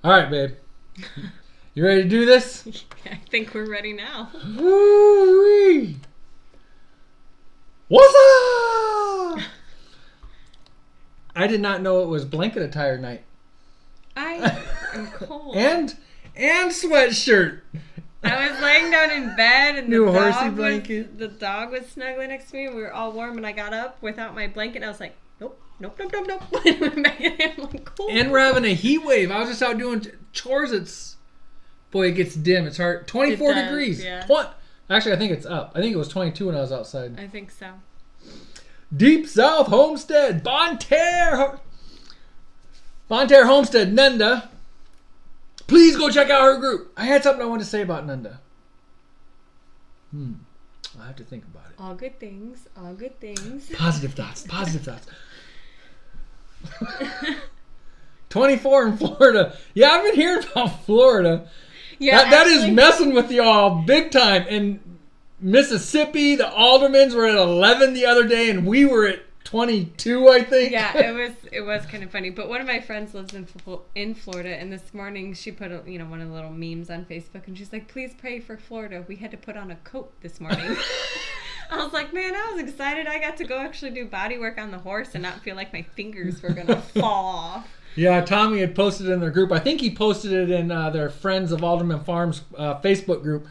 All right, babe. You ready to do this? I think we're ready now. Woo-wee. What's up? I did not know it was blanket attire night. I am cold. and sweatshirt. I was laying down in bed and New horsey blanket. The dog was snuggling next to me. We were all warm and I got up without my blanket and I was like, nope. And went back in. I'm like, cool. And we're having a heat wave. I was just out doing chores. Boy, it gets dim. It's hard. 24 degrees. Yeah. Actually, I think it's up. I think it was 22 when I was outside. I think so. Deep South Homestead. Bonne Terre. Bonne Terre Homestead. Nunda. Please go check out her group. I had something I wanted to say about Nunda. I'll have to think about it. All good things. All good things. Positive thoughts. Positive thoughts. 24 in Florida. Yeah, I've been hearing about Florida. Yeah, that is messing with y'all big time. In Mississippi, the aldermans were at 11 the other day, and we were at 22, I think. Yeah, it was kind of funny. But one of my friends lives in Florida, and this morning she put one of the little memes on Facebook, and she's like, "Please pray for Florida. We had to put on a coat this morning." I was like, man, I was excited. I got to go actually do body work on the horse and not feel like my fingers were gonna fall off. Yeah, Tommy had posted it in their group. I think he posted it in their Friends of Alderman Farms Facebook group.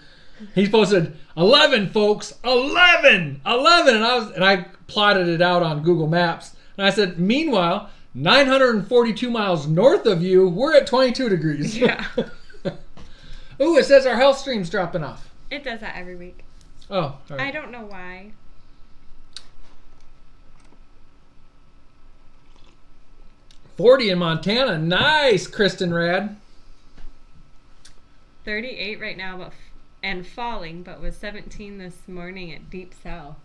He posted 11, folks, 11, and I plotted it out on Google Maps. And I said, meanwhile, 942 miles north of you, we're at 22 degrees. Yeah. Ooh, it says our health stream's dropping off. It does that every week. Oh, all right. I don't know why. 40 in Montana. Nice, Kristin RAD. 38 right now, and falling, but was 17 this morning at Deep South.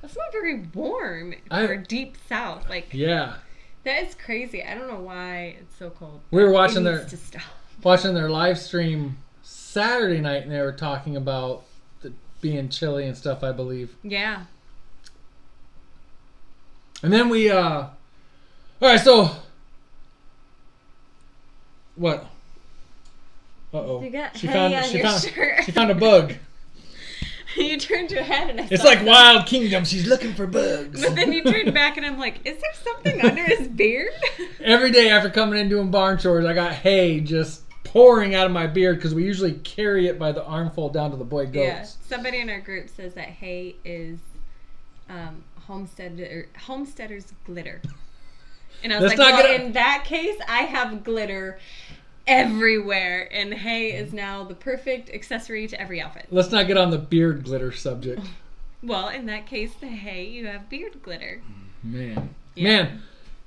That's not very warm for Deep South. Like, yeah, that is crazy. I don't know why it's so cold. We were watching their live stream Saturday night, and they were talking about being chilly and stuff, I believe. Yeah. And then we all right, so what? Uh-oh. She found a bug. You turned your head and it's like Wild Kingdom. She's looking for bugs. But then you turned back and I'm like, is there something under his beard? Every day after coming in doing barn chores, I got hay just pouring out of my beard because we usually carry it by the armful down to the boy goats. Yeah. Somebody in our group says that hay is homesteader's glitter. And I was in that case, I have glitter everywhere, and hay is now the perfect accessory to every outfit. Let's not get on the beard glitter subject. Well, in that case, the hay, you have beard glitter. Man. You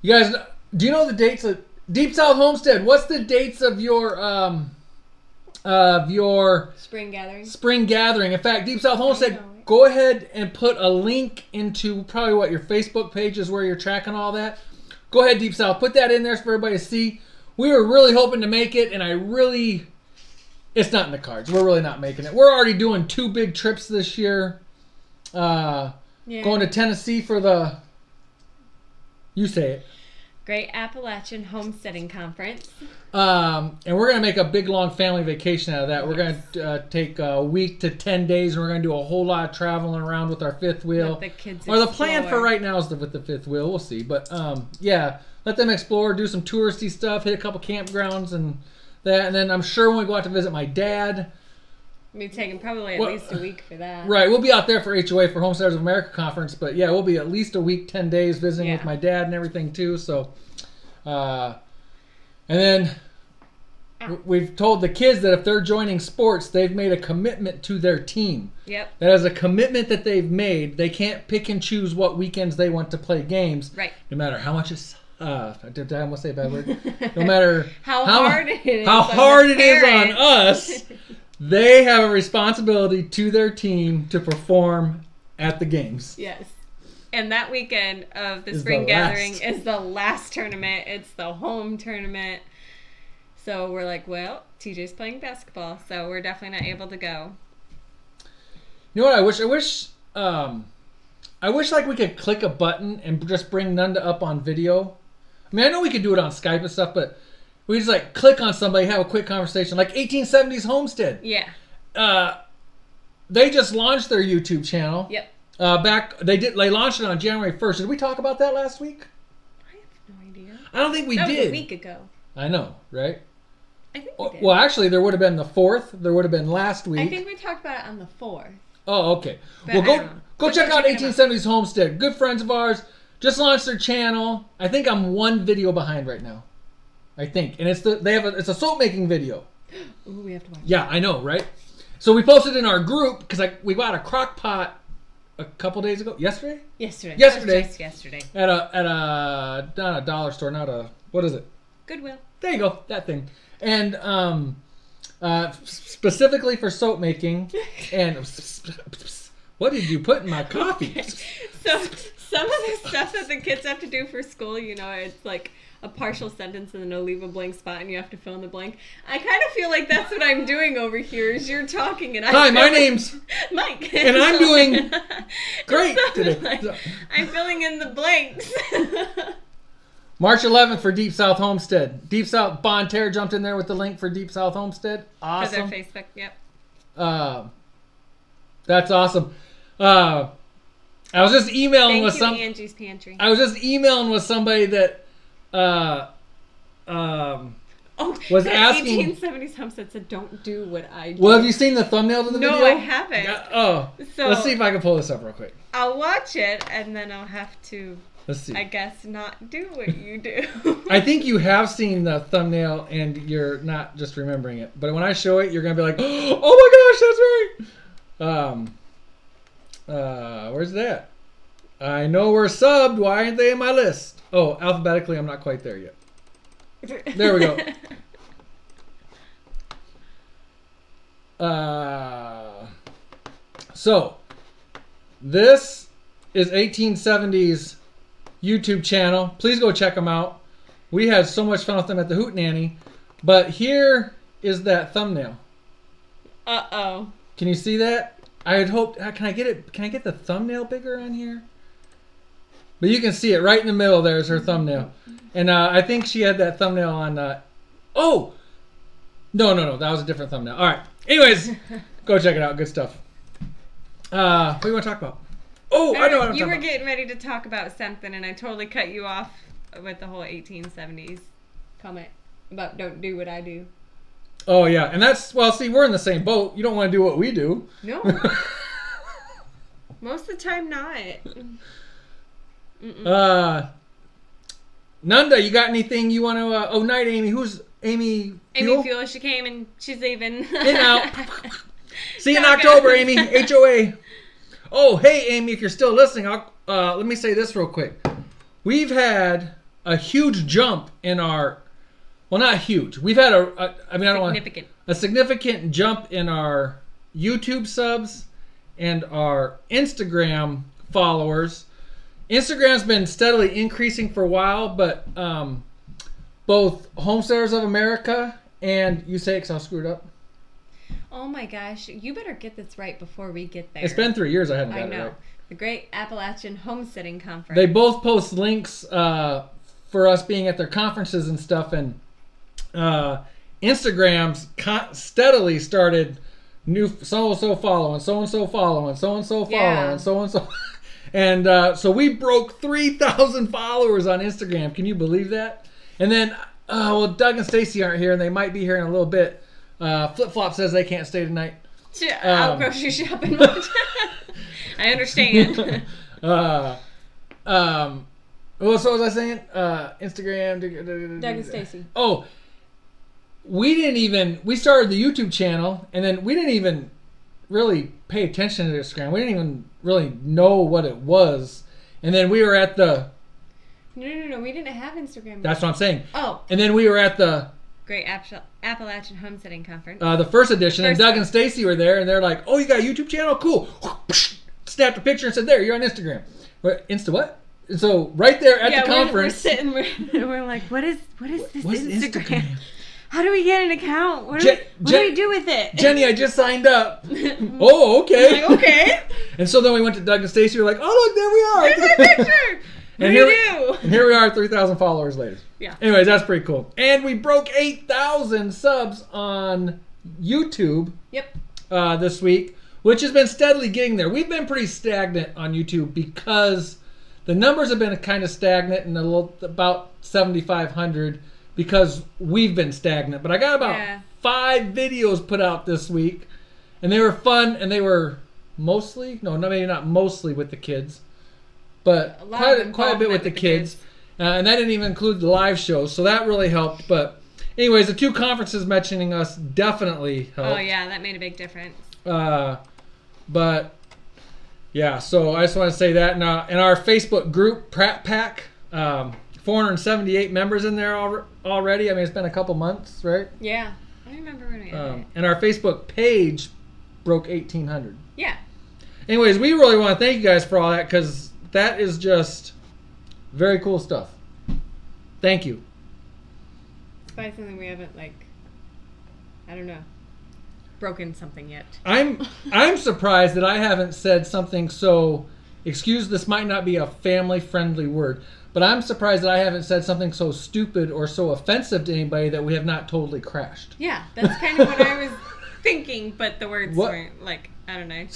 guys, do you know the dates of Deep South Homestead? What's the dates of your spring gathering? Spring gathering. In fact, Deep South Homestead, go ahead and put a link into probably your Facebook page is where you're tracking all that. Go ahead, Deep South. Put that in there for everybody to see. We were really hoping to make it, and it's not in the cards. We're really not making it. We're already doing 2 big trips this year. Going to Tennessee for you say it. Great Appalachian Homesteading Conference. And we're going to make a big, long family vacation out of that. We're going to take a week to 10 days, and we're going to do a whole lot of traveling around with our fifth wheel. Let the kids explore. Or the plan for right now is with the fifth wheel. We'll see. But, yeah, let them explore, do some touristy stuff, hit a couple campgrounds and that. And then I'm sure when we go out to visit my dad. We'll be taking probably at least a week for that. Right. We'll be out there for HOA for Homesteaders of America Conference. But, yeah, we'll be at least a week, 10 days visiting with my dad and everything, too. So, and then we've told the kids that if they're joining sports, they've made a commitment to their team. Yep. That is a commitment that they've made. They can't pick and choose what weekends they want to play games. Right. No matter how much it's... did I almost say a bad word? No matter how hard it is on us, they have a responsibility to their team to perform at the games. Yes. And that weekend of the spring gathering is the last tournament. It's the home tournament. So we're like, well, TJ's playing basketball, so we're definitely not able to go. You know what I wish? I wish like we could click a button and just bring Nunda up on video. I mean, I know we could do it on Skype and stuff, but We just like click on somebody, have a quick conversation, like 1870s Homestead. Yeah. They just launched their YouTube channel. Yep. They launched it on January 1st. Did we talk about that last week? I have no idea. I don't think we did. That was a week ago. I know, right? I think we did. Well, actually, there would have been the 4th. There would have been last week. I think we talked about it on the 4th. Oh, okay. But Well, go check out 1870s Homestead. Good friends of ours. Just launched their channel. I think I'm one video behind right now. I think, and it's a soap making video. Ooh, we have to watch. Yeah, I know, right? So we posted in our group because we bought a crock pot a couple days ago. Yesterday. Yesterday. At a not a dollar store, not a, what is it? Goodwill. There you go, that thing. And specifically for soap making. And what did you put in my coffee? Okay. So some of the stuff that the kids have to do for school, you know, it's like a partial sentence and then they'll leave a blank spot and you have to fill in the blank. I kind of feel like that's what I'm doing over here is you're talking and Hi, my name's Mike. And I'm doing great today. Like, I'm filling in the blanks. March 11th for Deep South Homestead. Deep South, Bonne, Terre jumped in there with the link for Deep South Homestead. Awesome. For their Facebook, yep. That's awesome. I was just emailing with Angie's Pantry. I was just emailing with somebody that was asking. 1870s Homestead said, "Don't do what I do." Well, have you seen the thumbnail to the video? No, I haven't. So let's see if I can pull this up real quick. I'll watch it and then I'll have to. Let's see. I guess not do what you do. I think you have seen the thumbnail and you're not just remembering it. But when I show it, you're gonna be like, "Oh my gosh, that's right." Where's that? I know we're subbed. Why aren't they in my list? Oh, alphabetically, I'm not quite there yet. There we go. So, this is 1870s YouTube channel. Please go check them out. We had so much fun with them at the Hootenanny. But here is that thumbnail. Uh-oh. Can you see that? I had hoped. Can I get the thumbnail bigger on here? But you can see it right in the middle. There's her thumbnail, and I think she had that thumbnail on. Oh, no, that was a different thumbnail. All right. Anyways, go check it out. Good stuff. What do you want to talk about? Oh, I know what I'm talking about. You were getting ready to talk about something, and I totally cut you off with the whole 1870s comment about don't do what I do. Oh yeah, and that's see, we're in the same boat. You don't want to do what we do. No. Most of the time, not. Nunda, you got anything you want to? Oh, night, Amy. Who's Amy? Amy Fuel. She came and she's leaving. In out. See you in October, Amy. HOA. Oh, hey, Amy. If you're still listening, let me say this real quick. We've had a huge jump in our. Well, not huge. We've had a significant jump in our YouTube subs and our Instagram followers. Instagram's been steadily increasing for a while, but both Homesteaders of America and you say it 'cause I screwed up. Oh my gosh, you better get this right before we get there. It's been 3 years I haven't got it right. The Great Appalachian Homesteading Conference. They both post links for us being at their conferences and stuff, and Instagram's steadily started new so-and-so following, so-and-so following, so-and-so following, so-and-so. And so we broke 3,000 followers on Instagram. Can you believe that? And then, Doug and Stacy aren't here, and they might be here in a little bit. Flip Flop says they can't stay tonight. Out grocery shopping. I understand. What was I saying? Instagram. Doug and Stacy. Oh, we started the YouTube channel, and then we didn't even really pay attention to Instagram. We didn't even really know what it was. And then we were at the... No. We didn't have Instagram. That's what I'm saying. Oh. And then we were at the... Great Appalachian Homesteading Conference. The first edition. And Doug and Stacy were there, and they're like, oh, you got a YouTube channel? Cool. Snapped a picture and said, there, you're on Instagram. Insta what? And so right there at the conference... We're sitting, we're like, what is this Instagram? How do we get an account? What do we do with it? Jenny, I just signed up. Oh, okay. Like, okay. And so then we went to Doug and Stacy. We were like, oh, look, there we are. There's our picture. And here we are, 3,000 followers later. Yeah. Anyways, that's pretty cool. And we broke 8,000 subs on YouTube. Yep. This week, which has been steadily getting there. We've been pretty stagnant on YouTube because the numbers have been kind of stagnant and about 7,500 because we've been stagnant. But I got about 5 videos put out this week, and they were fun, and they were maybe not mostly with the kids, but quite a bit with the kids. And that didn't even include the live shows, so that really helped. But anyways, the 2 conferences mentioning us definitely helped. Oh yeah, that made a big difference. But yeah, so I just want to say that in our Facebook group, Pratt Pack, 478 members in there already. I mean, it's been a couple months, right? Yeah, I remember when we had it. And our Facebook page broke 1,800. Yeah. Anyways, we really want to thank you guys for all that because that is just very cool stuff. Thank you. By something we haven't I don't know, broken something yet. I'm surprised that I haven't said something so, excuse this might not be a family friendly word, but I'm surprised that I haven't said something so stupid or so offensive to anybody that we have not totally crashed. Yeah, that's kind of what I was thinking, but the words weren't I don't know.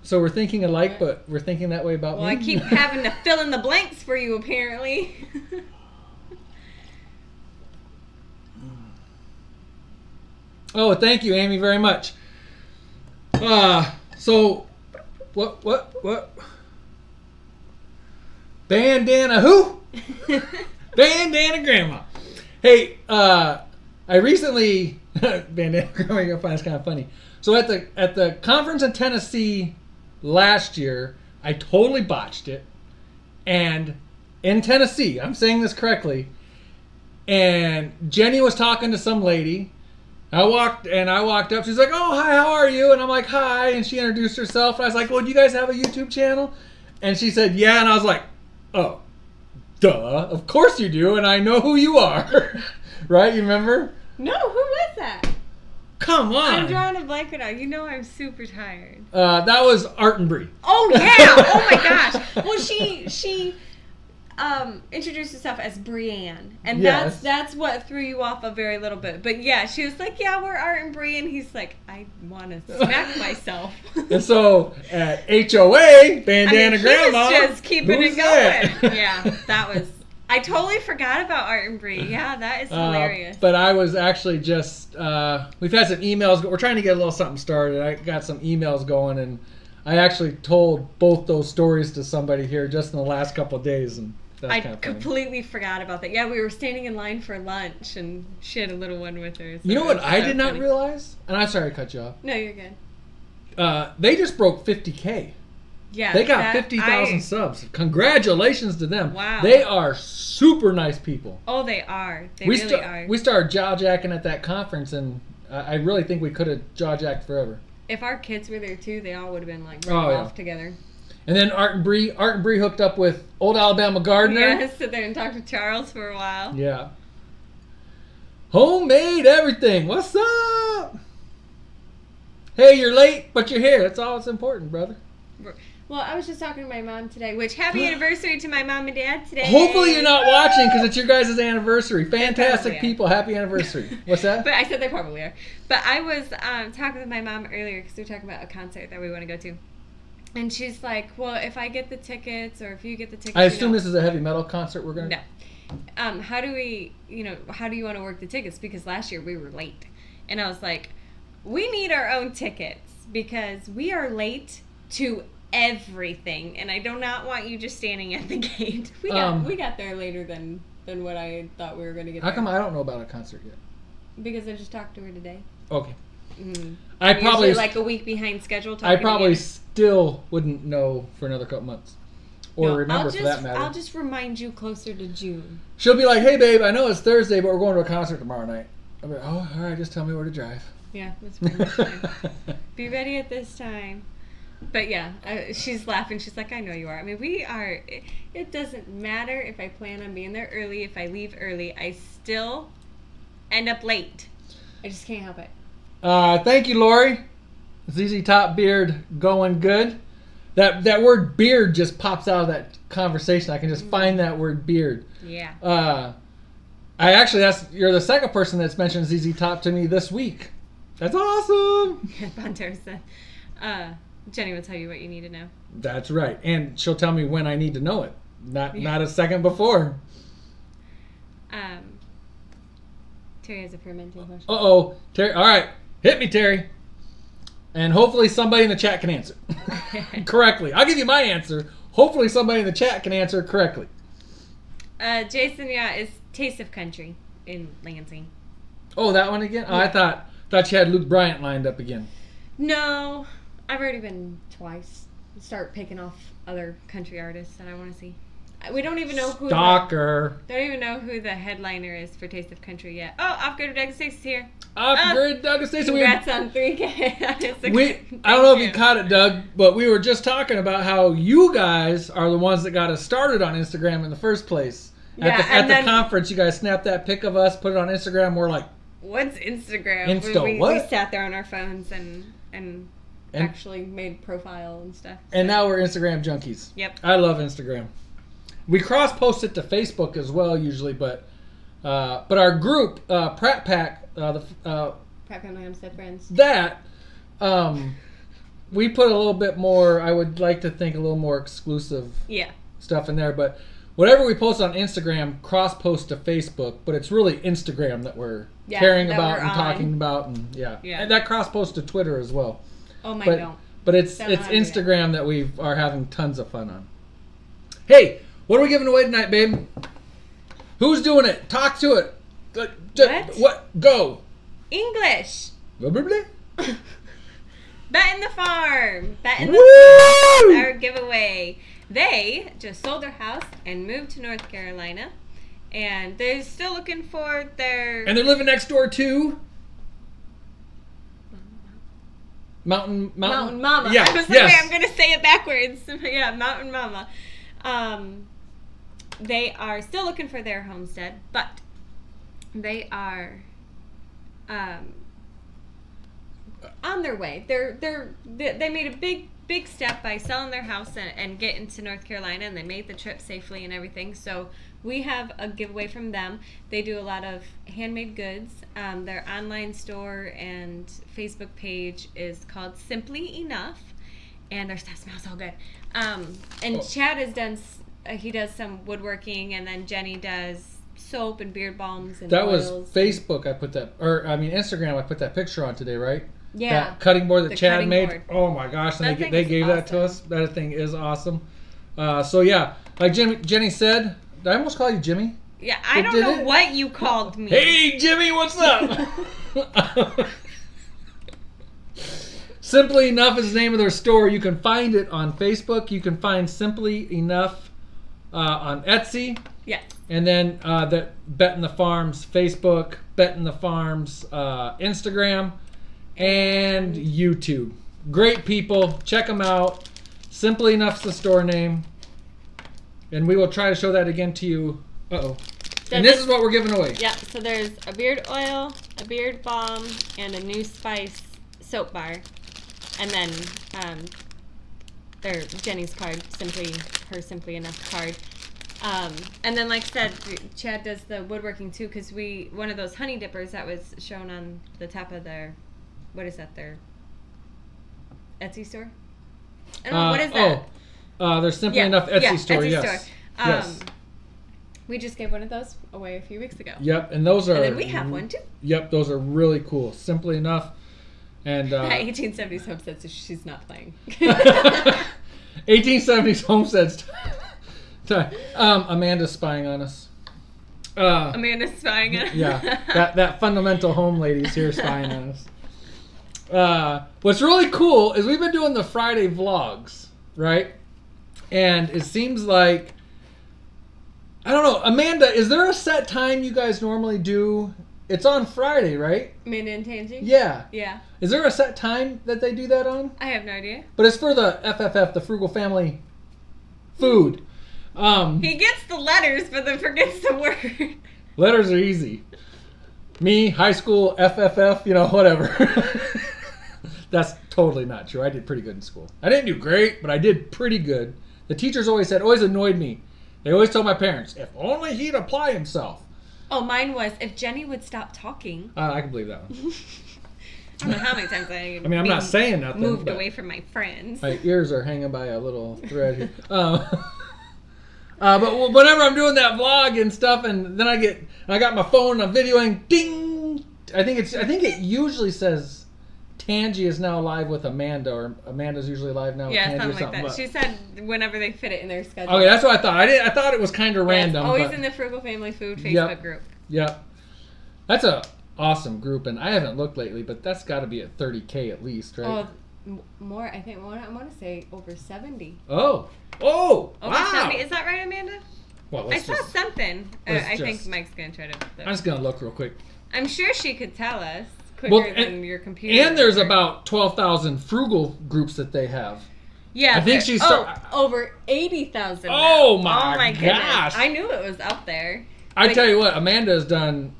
So we're thinking alike, but we're thinking that way about me? Well, I keep having to fill in the blanks for you, apparently. Oh, thank you, Amy, very much. So, what? Bandana who? Bandana grandma. Hey, I recently bandana grandma. You're gonna find this kind of funny. So at the conference in Tennessee last year, I totally botched it. And in Tennessee, I'm saying this correctly. And Jenny was talking to some lady. I walked up. She's like, "Oh, hi, how are you?" And I'm like, "Hi." And she introduced herself. And I was like, "Well, do you guys have a YouTube channel?" And she said, "Yeah." And I was like, "Oh, duh. Of course you do. And I know who you are." Right? You remember? No, who was that? Come on. I'm drawing a blank right now. You know I'm super tired. That was Art and Bree. Oh, yeah. Oh, my gosh. Well, she introduced herself as Brianne, and that's what threw you off a very little bit. But yeah, she was like, "Yeah, we're Art and Bree," and he's like, "I want to smack myself." And so at HOA, Bandana Grandma, he was just keeping it going. Yeah, that was. I totally forgot about Art and Bree. Yeah, that is hilarious. But I was actually just we've had some emails. We're trying to get a little something started. I got some emails going, and I actually told both those stories to somebody here just in the last couple of days, and. I completely forgot about that. Yeah, we were standing in line for lunch, and she had a little one with her. So you know what I did not realize? And I'm sorry to cut you off. No, you're good. They just broke 50K. Yeah. They got 50,000 subs. Congratulations to them. Wow. They are super nice people. Oh, they are. They really are. We started jaw-jacking at that conference, and I really think we could have jaw-jacked forever. If our kids were there, too, they all would have been, off together. And then Art and Bree hooked up with Old Alabama Gardener. Yeah, sit there and talk to Charles for a while. Yeah. Homemade everything. What's up? Hey, you're late, but you're here. That's all that's important, brother. Well, I was just talking to my mom today, which happy anniversary to my mom and dad today. Hopefully you're not watching because it's your guys' anniversary. Fantastic people. Happy anniversary. What's that? But I said they probably are. But I was talking with my mom earlier because we were talking about a concert that we want to go to. And she's like, "Well, if I get the tickets, or if you get the tickets..." I assume this is a heavy metal concert we're going to... No. How do you want to work the tickets? Because last year we were late. And I was like, we need our own tickets because we are late to everything. And I do not want you just standing at the gate. We got there later than what I thought we were going to get there. How come I don't know about a concert yet? Because I just talked to her today. Okay. Mm-hmm. I probably like a week behind schedule. I probably still wouldn't know for another couple months, or remember for that matter. I'll just remind you closer to June. She'll be like, "Hey, babe, I know it's Thursday, but we're going to a concert tomorrow night." I'll be like, "Oh, all right, just tell me where to drive." Yeah, that's pretty much fine. Be ready at this time. But yeah, she's laughing. She's like, "I know you are." I mean, we are. It doesn't matter if I plan on being there early. If I leave early, I still end up late. I just can't help it. Thank you, Lori. ZZ Top Beard going good. that word beard just pops out of that conversation. I can just find that word beard. Yeah. You're the second person that's mentioned ZZ Top to me this week. That's awesome. Bonne said, Jenny will tell you what you need to know. That's right. And she'll tell me when I need to know it. Not a second before. Terry has a fermenting question. Uh-oh. Terry. All right. Hit me, Terry. And hopefully somebody in the chat can answer correctly. I'll give you my answer. Hopefully somebody in the chat can answer correctly. Jason, is Taste of Country in Lansing. Oh, that one again? Yeah. Oh, I thought you had Luke Bryant lined up again. No. I've already been twice. Start picking off other country artists that I want to see. We don't even know who Stalker. Don't even know who the headliner is for Taste of Country yet. Oh, Off-Grid Doug Stacy's here. Off-Grid Doug Stacy. Congrats on 3K. I don't know if you caught it, Doug, but we were just talking about how you guys are the ones that got us started on Instagram in the first place. At the conference, you guys snapped that pic of us, put it on Instagram. We're like, what's Instagram? We sat there on our phones and actually made profile and stuff. So. And now we're Instagram junkies. Yep. I love Instagram. We cross-post it to Facebook as well usually, but our group, Pratt Pack, Pratt Family Homestead Friends. That, we put a little bit more, I would like to think a little more exclusive stuff in there, but whatever we post on Instagram, cross-post to Facebook, but it's really Instagram that we're caring about and talking about, and and that cross-post to Twitter as well. Oh my God. But it's Instagram that we are having tons of fun on. Hey, what are we giving away tonight, babe? Who's doing it? Talk to it. What? Go. English. Betten The Farm. Betten The Farm. Our giveaway. They just sold their house and moved to North Carolina, and they're still looking for their. And they're living next door to. Mountain Mama. Yeah. I was like, wait, I'm gonna say it backwards. Yeah, Mountain Mama. They are still looking for their homestead, but they are on their way. They made a big step by selling their house and getting to North Carolina, and they made the trip safely and everything. So we have a giveaway from them. They do a lot of handmade goods. Their online store and Facebook page is called Simply Enough, and their stuff smells so good. Chad has done. He does some woodworking, and then Jenny does soap and beard balms and oils. Was Facebook. I put that, Instagram. I put that picture on today, right? Yeah. That cutting board that Chad made. Board. Oh my gosh! And they gave that to us. That thing is awesome. So yeah, like Jenny said, did I almost call you Jimmy? Yeah, I don't know what you called me. Hey Jimmy, what's up? Simply Enough is the name of their store. You can find it on Facebook. You can find Simply Enough on Etsy. Yeah. And then that Betten the Farm's Facebook, Betten the Farm's Instagram, and YouTube. Great people. Check them out. Simply Enough's the store name. And we will try to show that again to you. Uh-oh. And this is what we're giving away. Yeah, so there's a beard oil, a beard balm, and a new spice soap bar. And then Jenny's card, her Simply Enough card. And then, like I said, Chad does the woodworking too, because one of those honey dippers that was shown on the top of their, what is that, their Etsy store? I don't know, what is that? There's Simply Enough Etsy store, Etsy yes. Store. Yes. We just gave one of those away a few weeks ago. Yep, and those are... And then we have one too. Yep, those are really cool. Simply Enough. And 1870s Homestead, so she's not playing. 1870s Homestead. Amanda's spying on us. Amanda's spying on us? Yeah, that fundamental home lady's here spying on us. What's really cool is we've been doing the Friday vlogs, right? And it seems like, I don't know, Amanda, is there a set time you guys normally do? It's on Friday, right? Amanda and Tangy? Yeah. Yeah. Is there a set time that they do that on? I have no idea. But it's for the FFF, the Frugal Family Food. He gets the letters, but then forgets the word. Letters are easy. Me, high school, FFF, whatever. That's totally not true. I did pretty good in school. I didn't do great, but I did pretty good. The teachers always annoyed me. They always told my parents, if only he'd apply himself. Oh, mine was, if Jenny would stop talking. I can believe that one. I don't know how many times I mean, I'm not saying nothing. Moved away from my friends. My ears are hanging by a little thread here. But whenever I'm doing that vlog and stuff, and then I got my phone, I'm videoing, ding. I think it usually says Tangy is now live with Amanda, or Amanda's usually live now with Tangy something or something. like that. She said whenever they fit it in their schedule. Okay, that's what I thought. I thought it was kind of random. Always in the Frugal Family Food Facebook group. Yep. That's a awesome group, and I haven't looked lately, but that's got to be at 30K at least, right? Oh, more. I think I want to say over 70. Oh, over wow. 70. Is that right, Amanda? Well, I saw something. I think Mike's gonna try to. I'm just gonna look real quick. I'm sure she could tell us quicker than your computer. And there's about 12,000 Frugal groups that they have. Yeah, I think she's over 80,000. Oh my gosh! Goodness. I knew it was up there. I tell you what, Amanda has done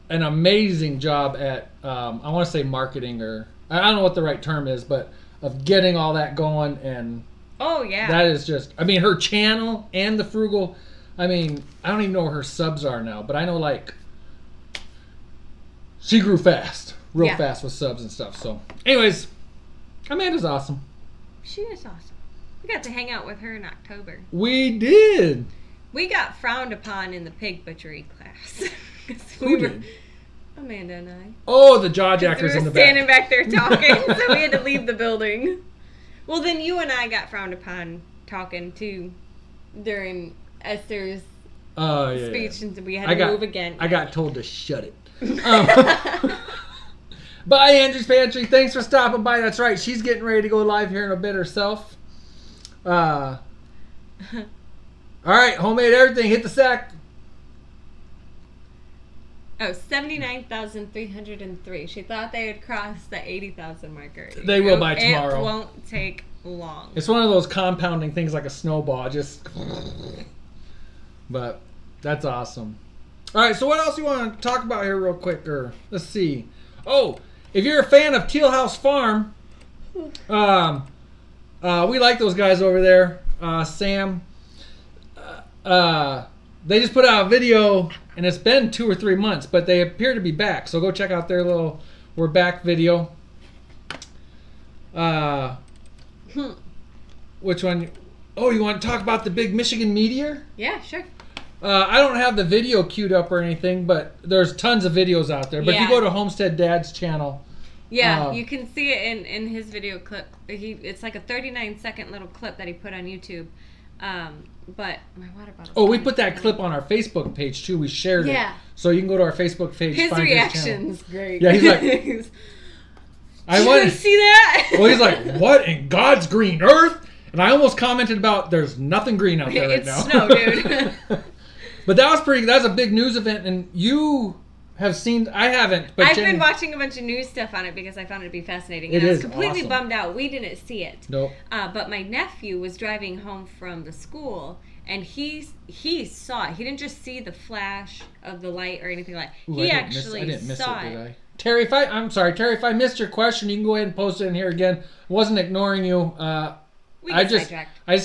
an amazing job at I want to say marketing, or I don't know what the right term is, but of getting all that going. And that is just, I mean, her channel and the Frugal. I mean, I don't even know where her subs are now, but I know, like, she grew fast, real fast with subs and stuff. So, anyways, Amanda's awesome. She is awesome. We got to hang out with her in October. We did. We got frowned upon in the pig butchery class. Who did? Amanda and I. Oh, the jaw jackers in the back. We were standing back there talking, so we had to leave the building. Well, then you and I got frowned upon talking, too, during Esther's speech, and we had to move again. I got told to shut it. Bye, Andrew's Pantry. Thanks for stopping by. That's right. She's getting ready to go live here in a bit herself. All right, homemade everything. Hit the sack. Oh, 79,303. She thought they had crossed the 80,000 marker. They will by tomorrow. It won't take long. It's one of those compounding things like a snowball. But that's awesome. All right, so what else you want to talk about here real quick? Or let's see. Oh, if you're a fan of Teal House Farm, we like those guys over there. Sam. They just put out a video, and it's been 2 or 3 months, but they appear to be back. So go check out their little "We're Back" video. Which one? Oh, you want to talk about the big Michigan Meteor? Yeah, sure. I don't have the video queued up or anything, but there's tons of videos out there. But if you go to Homestead Dad's channel, you can see it in his video clip. It's like a 39-second little clip that he put on YouTube. But my water bottle. Oh, we put that clip on our Facebook page too. We shared it. So you can go to our Facebook page. His reaction's great. Yeah, he's like, I want to see that. Well, he's like, what in God's green earth? And I almost commented about there's nothing green out there right now. It's snow, dude. But that was a big news event, and you have seen. I haven't. But I've been watching a bunch of news stuff on it because I found it to be fascinating. And I was completely bummed out. We didn't see it. Nope. But my nephew was driving home from the school, and he saw it. He didn't just see the flash of the light or anything like that. He actually saw it. Did I? Terry, I'm sorry, Terry, if I missed your question, you can go ahead and post it in here again. I wasn't ignoring you. I just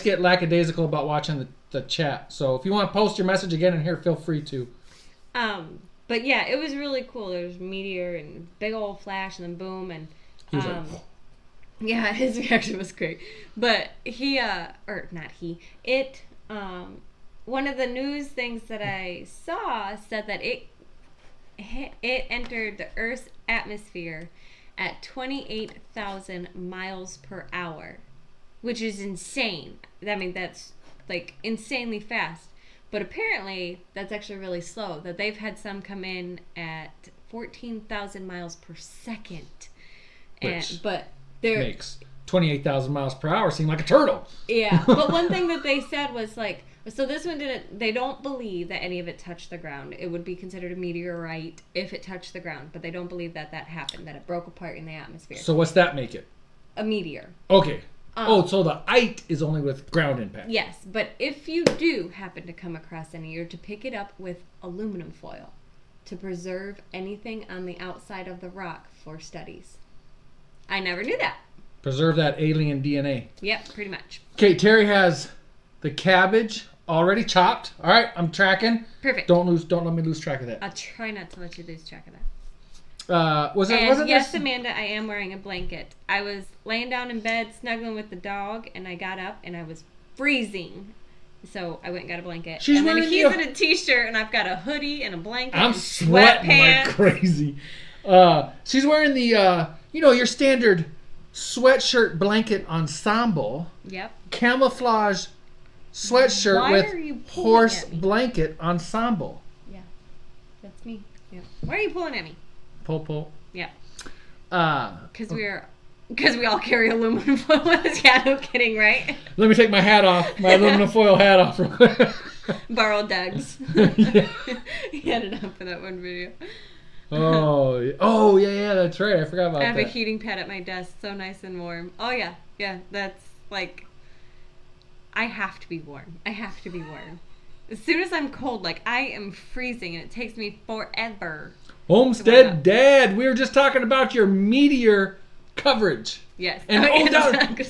get lackadaisical about watching the chat. So if you want to post your message again in here, feel free to. But yeah, it was really cool. There was Meteor and big old flash and then boom, and he was like, yeah, his reaction was great. But one of the news things that I saw said that it entered the Earth's atmosphere at 28,000 miles per hour, which is insane. I mean, that's like insanely fast. But apparently, that's actually really slow. That they've had some come in at 14,000 miles per second. But they're makes 28,000 miles per hour seem like a turtle. Yeah, but one thing that they said was like, so this one they don't believe that any of it touched the ground. It would be considered a meteorite if it touched the ground, but they don't believe that happened, that it broke apart in the atmosphere. So what's that make it? A meteor. Okay. So the ite is only with ground impact. Yes, but if you do happen to come across any, you're to pick it up with aluminum foil to preserve anything on the outside of the rock for studies. I never knew that. Preserve that alien DNA. Yep, pretty much. Okay, Terry has the cabbage already chopped. All right, I'm tracking. Perfect. Don't let me lose track of that. I'll try not to let you lose track of that. Yes, Amanda, I am wearing a blanket. I was laying down in bed, snuggling with the dog, and I got up and I was freezing. So I went and got a blanket. He's in a t-shirt, and I've got a hoodie and a blanket. I'm and sweating sweatpants. like crazy. She's wearing the your standard sweatshirt blanket ensemble. Yep. Camouflage sweatshirt with horse blanket ensemble. Yeah, that's me. Yeah. Why are you pulling at me? Pull. Yeah. Because we all carry aluminum foil. Yeah, no kidding, right? Let me take my hat off, my aluminum foil hat off real quick. Borrow Doug's. Yeah. He had it up for that one video. Oh yeah, that's right. I forgot about that. I have a heating pad at my desk, so nice and warm. Oh yeah, that's like, I have to be warm. As soon as I'm cold, like I am freezing, and it takes me forever. Homestead Dad, we were just talking about your Meteor coverage. Yes. And and that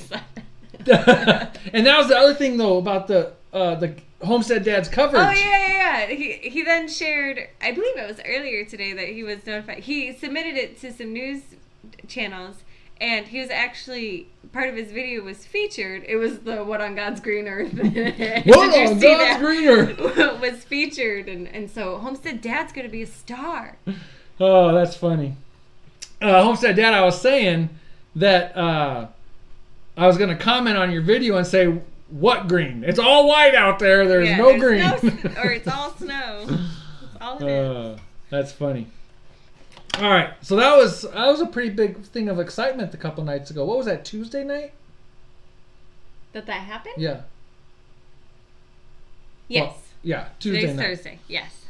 was the other thing though about the Homestead Dad's coverage. Oh yeah. He then shared, I believe it was earlier today that he was notified. He submitted it to some news channels, and he was actually, part of his video was featured. It was the What on God's Green Earth. What on God's Green Earth was featured, and so Homestead Dad's gonna be a star. Oh, that's funny. Homestead Dad, I was saying that I was gonna comment on your video and say, what green? It's all white out there. There's no green. Or it's all snow. That's all it is. That's funny. All right, so that was a pretty big thing of excitement a couple nights ago. What was that, Tuesday night? That happened? Yeah. Yes. Well, yeah, Tuesday night. Today's Thursday, yes.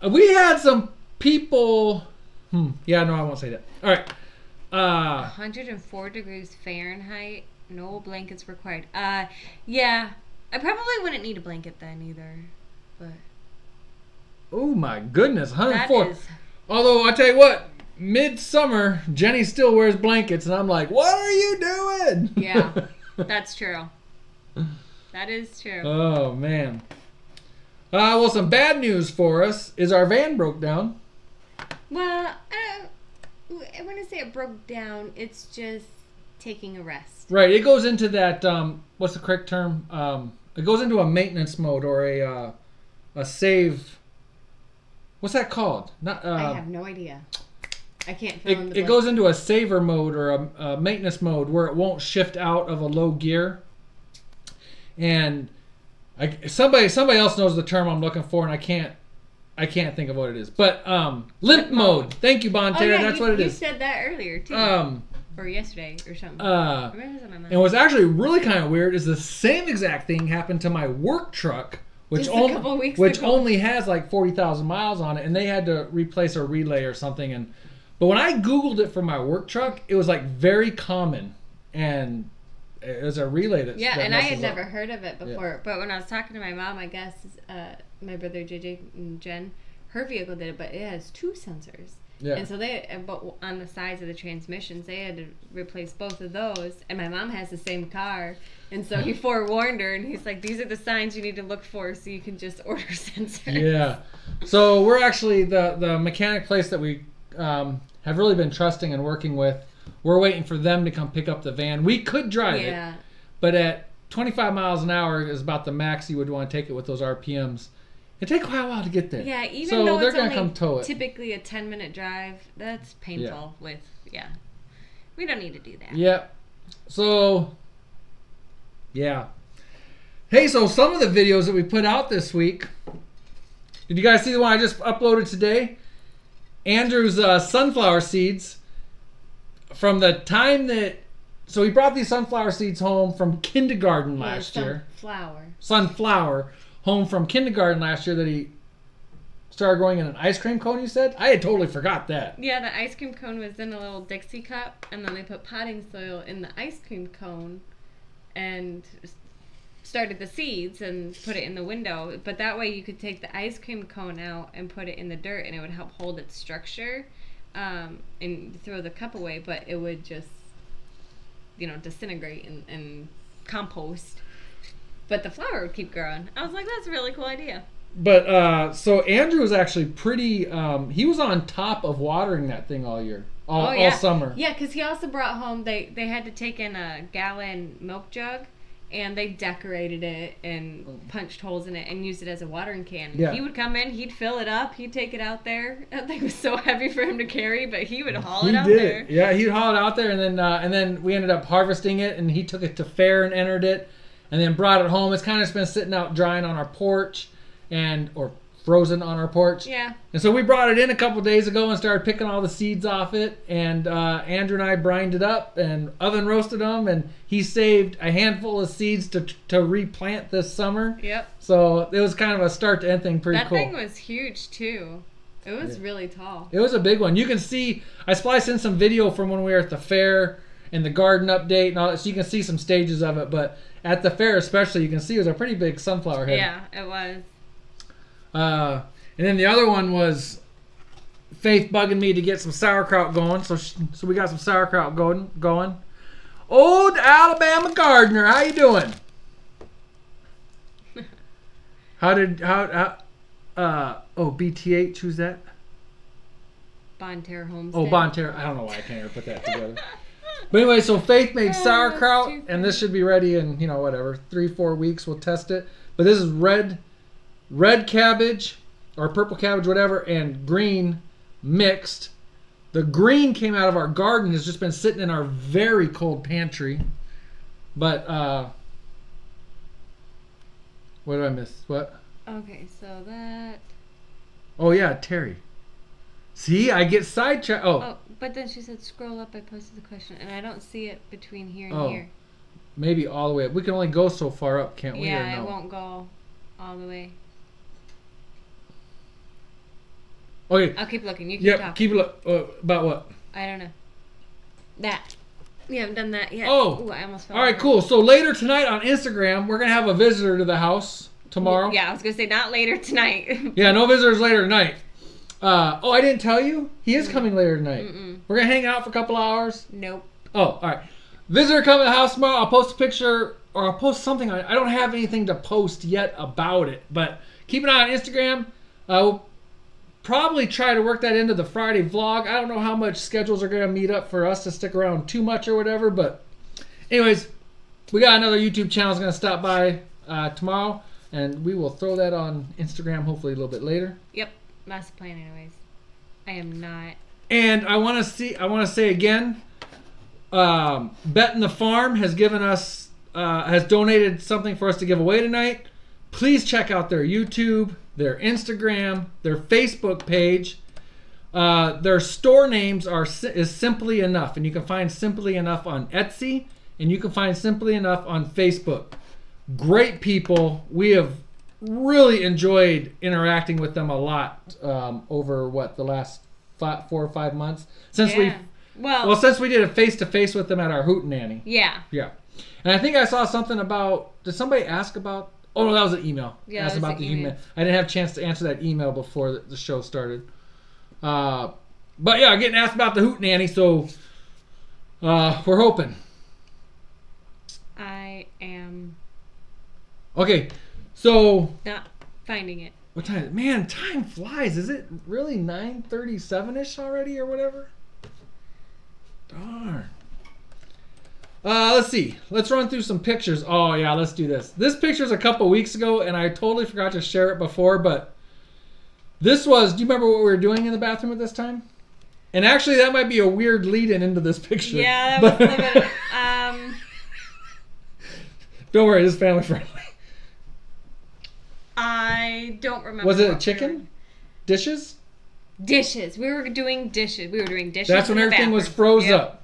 We had some people... Yeah, no, I won't say that. All right. 104 degrees Fahrenheit. No blankets required. Yeah. I probably wouldn't need a blanket then either. But... Oh my goodness, 104. That is... Although, I tell you what, midsummer, Jenny still wears blankets, and I'm like, what are you doing? Yeah, that's true. That is true. Oh, man. Well, some bad news for us is our van broke down. Well, I wouldn't say it broke down. It's just taking a rest. Right. It goes into that, what's the correct term? It goes into a maintenance mode or a save. What's that called? I have no idea. I can't fill in the It goes into a saver mode or a maintenance mode where it won't shift out of a low gear. And somebody else knows the term I'm looking for, and I can't think of what it is. But limp mode. Thank you, Bonne. Terre. That's what it is. You said that earlier too. Or yesterday or something. And what's actually really kind of weird is the same exact thing happened to my work truck, which only has like 40,000 miles on it, and they had to replace a relay or something. But when I Googled it for my work truck, it was like very common, and it was a relay that and I had never heard of it before. Yeah. But when I was talking to my mom, I guess my brother JJ and Jen, her vehicle did it, but it has 2 sensors. Yeah. And so but on the sides of the transmissions, they had to replace both of those. And my mom has the same car. And so he forewarned her, and he's like, these are the signs you need to look for so you can just order sensors. Yeah. So we're actually, the mechanic place that we have really been trusting and working with, we're waiting for them to come pick up the van. We could drive it, but at 25 miles an hour is about the max you would want to take it with those RPMs. It takes a while to get there. Yeah, even though it's only typically a 10-minute drive, that's painful with, we don't need to do that. Yep. So, yeah. Hey, so some of the videos that we put out this week, did you guys see the one I just uploaded today? Andrew's sunflower seeds, from the time that, so he brought these sunflower seeds home from kindergarten last year. Sunflower. Home from kindergarten last year that he started growing in an ice cream cone, you said? I had totally forgot that. Yeah, the ice cream cone was in a little Dixie cup, and then they put potting soil in the ice cream cone and started the seeds and put it in the window. But that way you could take the ice cream cone out and put it in the dirt, and it would help hold its structure, and throw the cup away, but it would just disintegrate and compost. But the flower would keep growing. I was like, that's a really cool idea. But so Andrew was actually pretty. He was on top of watering that thing all year, all summer. Yeah, because he also brought home. They had to take in a gallon milk jug, and they decorated it and punched holes in it and used it as a watering can. Yeah. He would come in, he'd fill it up, he'd take it out there. That thing was so heavy for him to carry, but he would haul it out there. Yeah, he'd haul it out there, and then we ended up harvesting it, and he took it to fair and entered it, and then brought it home. It's kind of just been sitting out drying on our porch, or frozen on our porch. Yeah. And so we brought it in a couple days ago and started picking all the seeds off it. And Andrew and I brined it up and oven roasted them. And he saved a handful of seeds to replant this summer. Yep. So it was kind of a start to end thing, pretty cool. That thing was huge too. It was really tall. It was a big one. You can see, I spliced in some video from when we were at the fair and the garden update and all that. So you can see some stages of it. But at the fair especially, you can see it was a pretty big sunflower head. Yeah, it was. And then the other one was Faith bugging me to get some sauerkraut going, so we got some sauerkraut going. Old Alabama gardener, how you doing? BTH, who's that? Bonne Terre Homestead. Oh, Bonne Terre. I don't know why I can't ever put that together. But anyway, so Faith made sauerkraut, and this should be ready in 3-4 weeks. We'll test it. But this is red cabbage or purple cabbage, whatever, and green mixed. The green came out of our garden, has just been sitting in our very cold pantry. But what did I miss? What? Okay, so that. Oh yeah, Terry. See, I get sidetracked. Oh, but then she said scroll up. I posted the question, and I don't see it between here and here. Maybe all the way up. We can only go so far up, can't we? Yeah, it won't go all the way. Okay. I'll keep looking. You keep talking. Keep look. About what? I don't know. That. We haven't done that yet. Oh. Ooh, I almost fell all right, cool. So later tonight on Instagram, we're going to have a visitor to the house tomorrow. Yeah, I was going to say not later tonight. Yeah, no visitors later tonight. I didn't tell you? He is coming later tonight. We're going to hang out for a couple hours. Nope. Oh, all right. Visitor coming to the house tomorrow. I'll post a picture or I'll post something on it. I don't have anything to post yet about it, but keep an eye on Instagram. We'll probably try to work that into the Friday vlog. I don't know how much schedules are going to meet up for us to stick around too much or whatever, but anyways, we got another YouTube channel that's going to stop by tomorrow, and we will throw that on Instagram hopefully a little bit later. Yep, that's the plan anyways. I am not. And I want to say again, Betten The Farm has given us, has donated something for us to give away tonight. Please check out their YouTube, their Instagram, their Facebook page. Their store names is Simply Enough, and you can find Simply Enough on Etsy, and you can find Simply Enough on Facebook. Great people. We have really enjoyed interacting with them a lot over the last 4 or 5 months since since we did a face-to-face with them at our hootenanny. Yeah. Yeah. And I think I saw something about, did somebody ask about, oh no, that was an email. Yeah, asked about the email. I didn't have a chance to answer that email before the show started. But yeah, getting asked about the hootenanny, so we're hoping. I am. Okay, so. Not finding it. What time? Man, time flies. Is it really 9:37-ish already or whatever? Darn. Let's see. Let's run through some pictures. Oh, yeah, let's do this. This picture's a couple weeks ago, and I totally forgot to share it before, but this was, do you remember what we were doing in the bathroom at this time? And actually, that might be a weird lead-in into this picture. Yeah, that was a little bit, Don't worry, this is family friendly. I don't remember. Was it a chicken? Dishes? Dishes. We were doing dishes. We were doing dishes. That's when everything was froze up.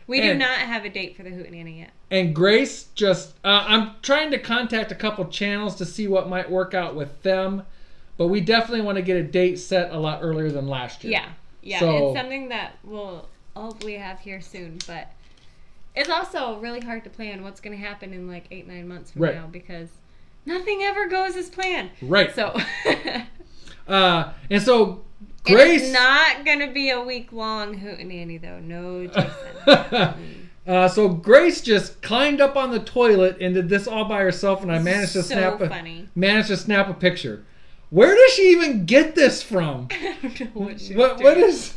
We do not have a date for the hootenanny yet. And Grace just, I'm trying to contact a couple channels to see what might work out with them, but we definitely want to get a date set a lot earlier than last year. Yeah, yeah, so, it's something that we'll hopefully have here soon, but it's also really hard to plan what's going to happen in like 8-9 months from now because nothing ever goes as planned. Right. So, and so Grace... It's not going to be a week-long hootenanny, though. No, Jason. So Grace just climbed up on the toilet and did this all by herself, and I managed to snap a picture. Where does she even get this from? I don't know what she's what doing. is?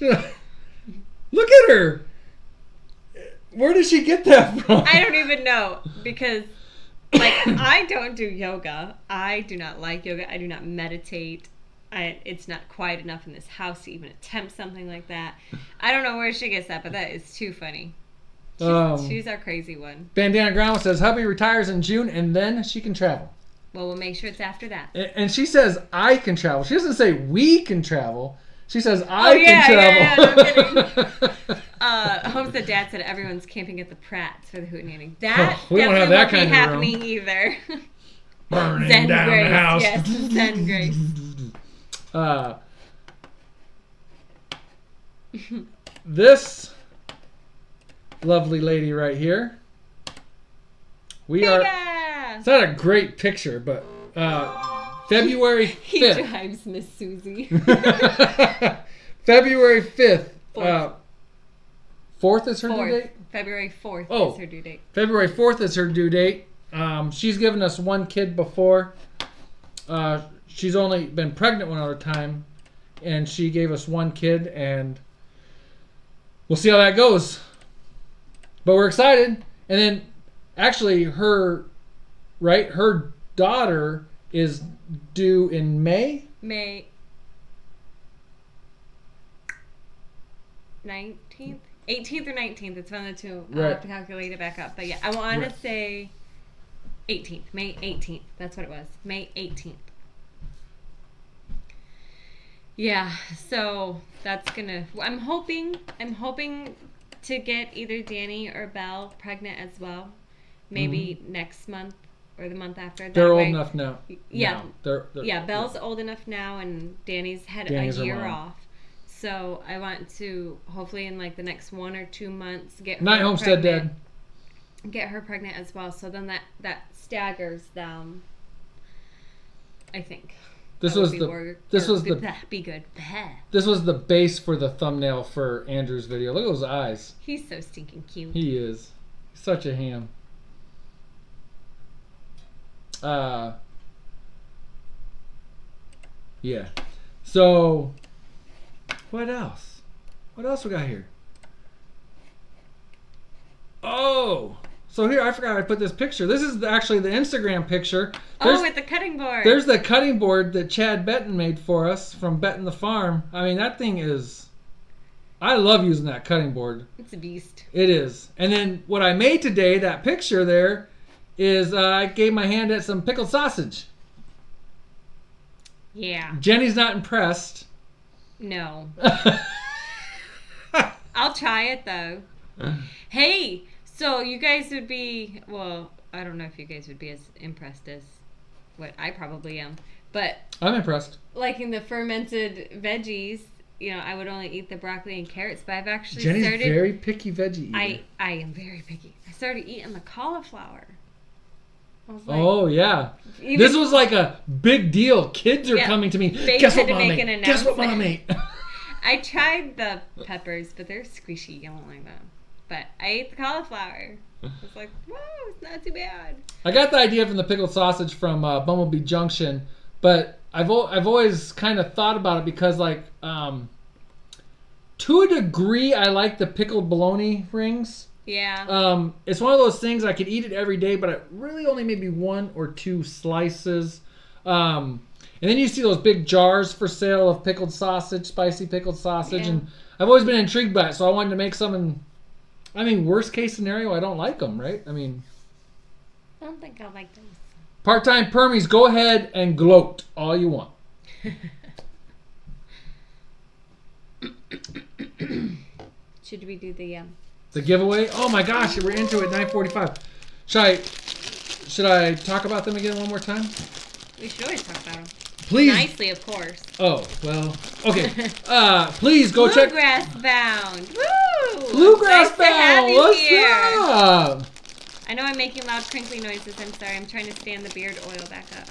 Look at her. Where did she get that from? I don't even know, because like I don't do yoga. I do not like yoga. I do not meditate. It's not quiet enough in this house to even attempt something like that. I don't know where she gets that, but that is too funny. She's our crazy one. Bandana Grandma says hubby retires in June and then she can travel. Well, we'll make sure it's after that. And she says I can travel. She doesn't say we can travel. She says I can travel. Yeah, no kidding. Homestead Dad said everyone's camping at the Pratt's for the hootenanny. That we don't have that kind of happening either. Burning Zen down Grace, the house. yes, Zen Grace. This lovely lady right here. It's not a great picture, but February 5th. He drives Miss Susie. February 5th. 4th is her due date? February 4th is her due date. February 4th is her due date. She's given us one kid before. She's only been pregnant one other time, and she gave us one kid, and we'll see how that goes. But we're excited. And then, actually, her daughter is due in May. May 19th? 18th or 19th. It's one of the two. I'll have to calculate it back up. But yeah, I want to say 18th. May 18th. That's what it was. May 18th. Yeah, so that's gonna. I'm hoping to get either Danny or Belle pregnant as well. Maybe next month or the month after. They're old enough now. Yeah, they're Belle's old enough now, and Danny's had a year off. So I want to hopefully in like the next 1 or 2 months get her Homestead Dad. Get her pregnant as well. So then that staggers them. I think. This was the base for the thumbnail for Andrew's video. Look at those eyes. He's so stinking cute. He is. He's such a ham. Yeah. So what else? What else we got here? Oh, so here I forgot I put this picture. This is actually the Instagram picture. With the cutting board. There's the cutting board that Chad Betten made for us from Betten the Farm. I mean, that thing is... I love using that cutting board. It's a beast. It is. And then what I made today, that picture there, is I gave my hand at some pickled sausage. Yeah. Jenny's not impressed. No. I'll try it, though. Hey, so you guys would be... Well, I don't know if you guys would be as impressed as what I probably am. But... I'm impressed. Like in the fermented veggies... You know, I would only eat the broccoli and carrots, but I've actually Jenny's very picky veggie eater. I am very picky. I started eating the cauliflower. I was like, oh, yeah. This was like a big deal. Kids are coming to me. Guess what Mom ate? Guess what Mom ate? I tried the peppers, but they're squishy. I don't like them. But I ate the cauliflower. I was like, whoa, it's not too bad. I got the idea from the pickled sausage from Bumblebee Junction, but I've always kind of thought about it because, like, to a degree, I like the pickled bologna rings. Yeah. It's one of those things I could eat it every day, but I really only maybe 1 or 2 slices. And then you see those big jars for sale of pickled sausage, spicy pickled sausage, and I've always been intrigued by it, so I wanted to make some. And I mean, worst case scenario, I don't like them, right? I mean, I don't think I like those. Part-time permies, go ahead and gloat all you want. Should we do the giveaway? Oh my gosh, we're into it. 9:45. Should I talk about them again one more time? We should always talk about them. Please. Nicely, of course. Oh well. Okay. Please go check. Bluegrass Bound. Woo! Bluegrass nice Bound. What's up? I know I'm making loud crinkly noises. I'm sorry. I'm trying to stand the beard oil back up.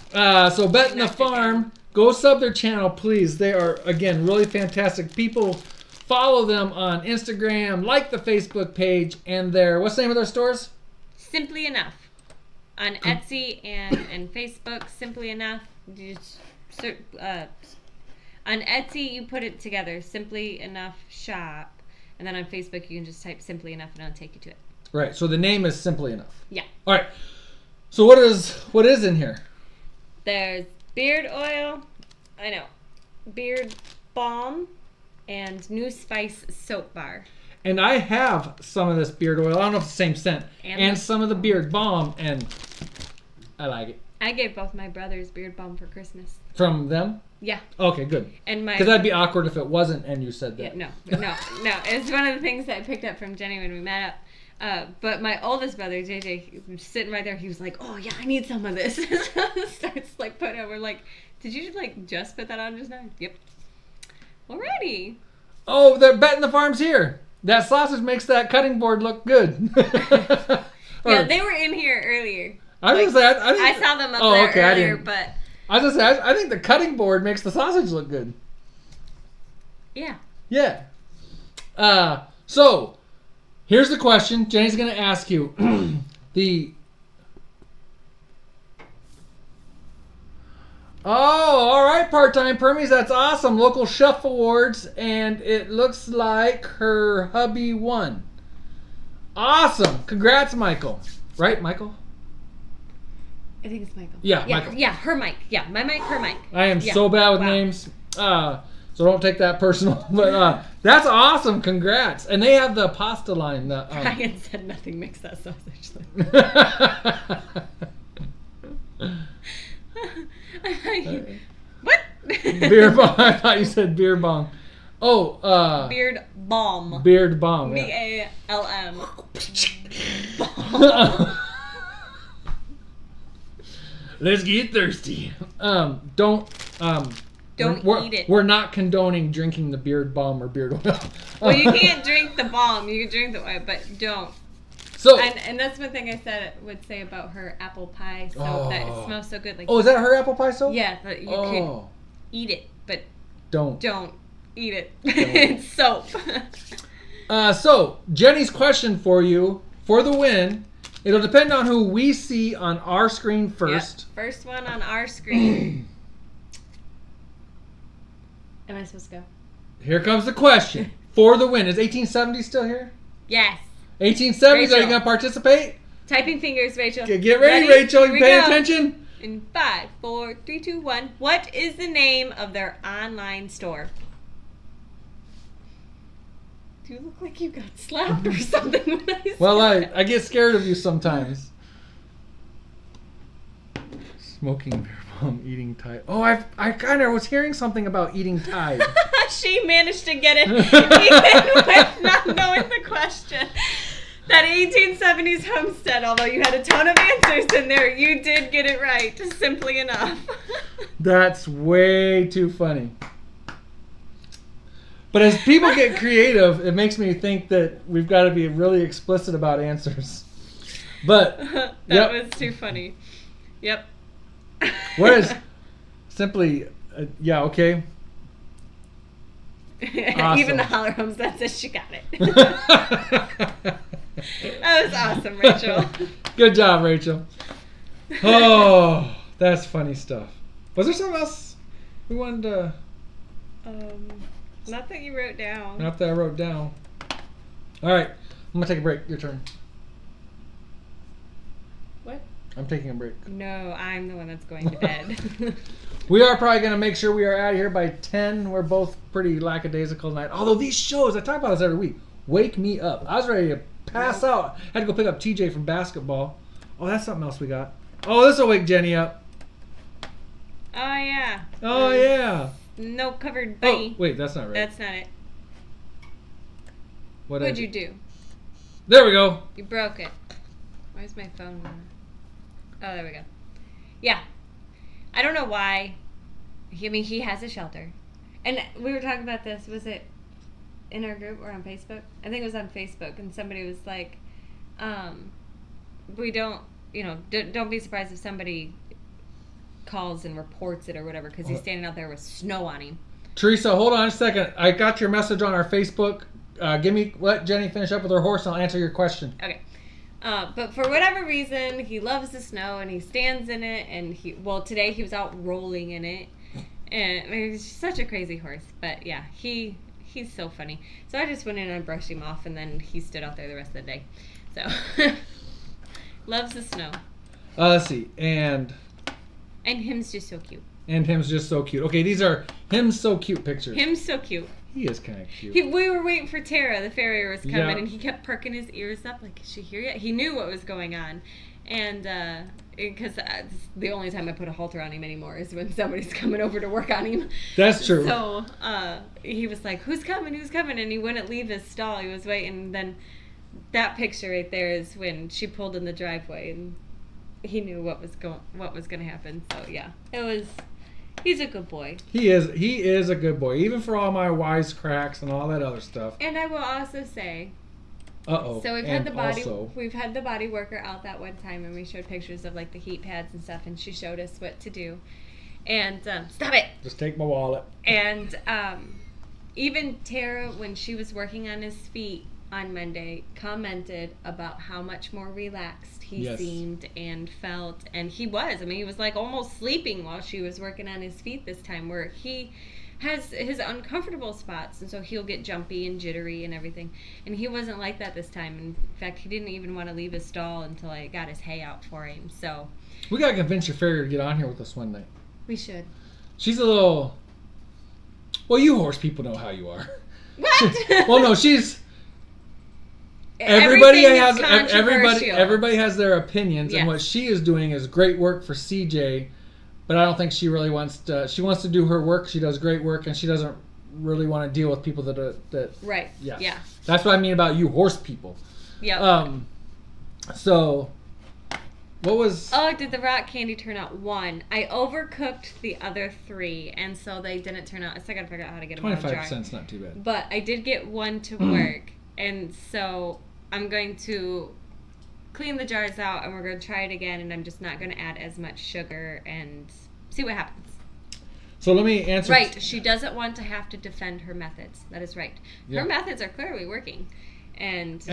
So Betten The Farm, go sub their channel, please. They are, again, really fantastic people Follow them on Instagram, like the Facebook page, and what's the name of their stores? Simply Enough. On Etsy and Facebook, Simply Enough. On Etsy, you put it together, Simply Enough Shop. And then on Facebook, you can just type Simply Enough and it'll take you to it. Right, so the name is Simply Enough. Yeah. All right. So what is in here? There's beard oil. I know. Beard balm. And New Spice soap bar. And I have some of this beard oil. I don't know if it's the same scent. And some of the beard balm, and I like it. I gave both my brothers beard balm for Christmas. From them? Yeah. Okay, good. And because that'd be awkward if it wasn't, and you said that. Yeah, no. It's one of the things that I picked up from Jenny when we met up. But my oldest brother, JJ, sitting right there, he was like, "Oh yeah, I need some of this." Starts like putting it. We're like, "Did you like just put that on just now?" Yep. Alrighty. Oh, they're Betten The Farm's here. That sausage makes that cutting board look good. Yeah, they were in here earlier. I saw them up there earlier, but I was just saying, I think the cutting board makes the sausage look good. Yeah. Yeah. So here's the question. Jenny's going to ask you Oh, all right, part-time permies. That's awesome. Local chef awards, and it looks like her hubby won. Awesome. Congrats, Michael. Right, Michael? I think it's Michael. Yeah, Michael. Yeah, her mic. Yeah, my mic, her mic. I am so bad with names. So don't take that personal. But that's awesome. Congrats. And they have the pasta line. Brian said nothing makes that sausage What? Beer bomb. I thought you said beer bong. Oh, beard balm. Beard balm. B-A-L-M. Let's get thirsty. Don't eat it. We're not condoning drinking the beard balm or beard oil. Well, you can't drink the balm. You can drink the oil, but don't. So and that's one thing I would say about her apple pie soap that it smells so good. Like, is that her apple pie soap? Yeah, but you could eat it, but don't eat it. It's soap. So Jenny's question for you for the win. It'll depend on who we see on our screen first. Yep. First one on our screen. Am I supposed to go? Here comes the question. For the win. Is 1870 still here? Yes. 1870s, are you going to participate? Typing fingers, Rachel. Okay, get ready, Rachel. You paying attention? In 5, 4, 3, 2, 1. What is the name of their online store? Do you look like you got slapped or something when I said Well, I get scared of you sometimes. Smoking beer bomb, eating Tide. Oh, I kind of was hearing something about eating Tide. She managed to get it even with not knowing the question. That 1870s Homestead, although you had a ton of answers in there, you did get it right. Simply Enough. That's way too funny. But as people get creative, it makes me think that we've got to be really explicit about answers. But that was too funny. Yep. Whereas simply, yeah, okay. Awesome. Even the Holler Homestead says she got it. That was awesome, Rachel. Good job, Rachel. Oh, that's funny stuff. Was there something else we wanted to... Not that you wrote down. Not that I wrote down. All right. I'm going to take a break. Your turn. What? I'm taking a break. No, I'm the one that's going to bed. We are probably going to make sure we are out of here by 10. We're both pretty lackadaisical tonight. Although these shows, I talk about this every week, wake me up. I was ready to pass out. Had to go pick up TJ from basketball. Oh, that's something else we got. Oh, this will wake Jenny up. Oh, yeah. Oh, yeah. No covered bunny. Oh, wait, that's not right. That's not it. What'd you do? There we go. You broke it. Where's my phone? Oh, there we go. Yeah. I don't know why. He has a shelter. And we were talking about this. Was it in our group or on Facebook? I think it was on Facebook. And somebody was like, we don't, don't be surprised if somebody calls and reports it or whatever because he's standing out there with snow on him. Teresa, hold on a second. I got your message on our Facebook. Let Jenny finish up with her horse, and I'll answer your question. Okay. But for whatever reason, he loves the snow, and he stands in it, and today he was out rolling in it. And he's such a crazy horse. But yeah, he's so funny. So I just went in and brushed him off, and then he stood out there the rest of the day. So, loves the snow. Let's see. And him's just so cute. And him's just so cute. Okay, these are him's so cute pictures. Him's so cute. He is kind of cute. We were waiting for Terre, the farrier was coming, Yeah. and he kept perking his ears up, like, is she here yet? He knew what was going on. And, because the only time I put a halter on him anymore is when somebody's coming over to work on him. That's true. So, he was like, who's coming? And he wouldn't leave his stall. He was waiting. And then that picture right there is when she pulled in the driveway, and he knew what was going to happen. So, yeah, he's a good boy. He is a good boy, even for all my wisecracks and all that other stuff. And I will also say, so we've had the body worker out that one time, and we showed pictures of like the heat pads and stuff, and she showed us what to do. And stop it. Just take my wallet. And even Terre, when she was working on his feet on Monday, commented about how much more relaxed he seemed and felt, and he was. I mean, he was like almost sleeping while she was working on his feet this time, where he has his uncomfortable spots, and so he'll get jumpy and jittery and everything. And he wasn't like that this time. In fact, he didn't even want to leave his stall until I got his hay out for him. So we gotta convince your farrier to get on here with us one night. We should. She's a little. Well, you horse people know how you are. What? Well, no, she's. Everybody has their opinions, and what she is doing is great work for CJ, but I don't think she really wants to. She wants to do her work. She does great work, and she doesn't really want to deal with people that. Right. Yeah. Yeah. That's what I mean about you horse people. Yeah. So, what was? Oh, did the rock candy turn out? 1. I overcooked the other 3, and so they didn't turn out. I still gotta figure out how to get them out of the jar. 25%'s not too bad. But I did get 1 to work. And so I'm going to clean the jars out, and we're going to try it again, and I'm just not going to add as much sugar and see what happens. So let me answer. Right. She doesn't want to have to defend her methods. That is right. Yeah. Her methods are clearly working. Is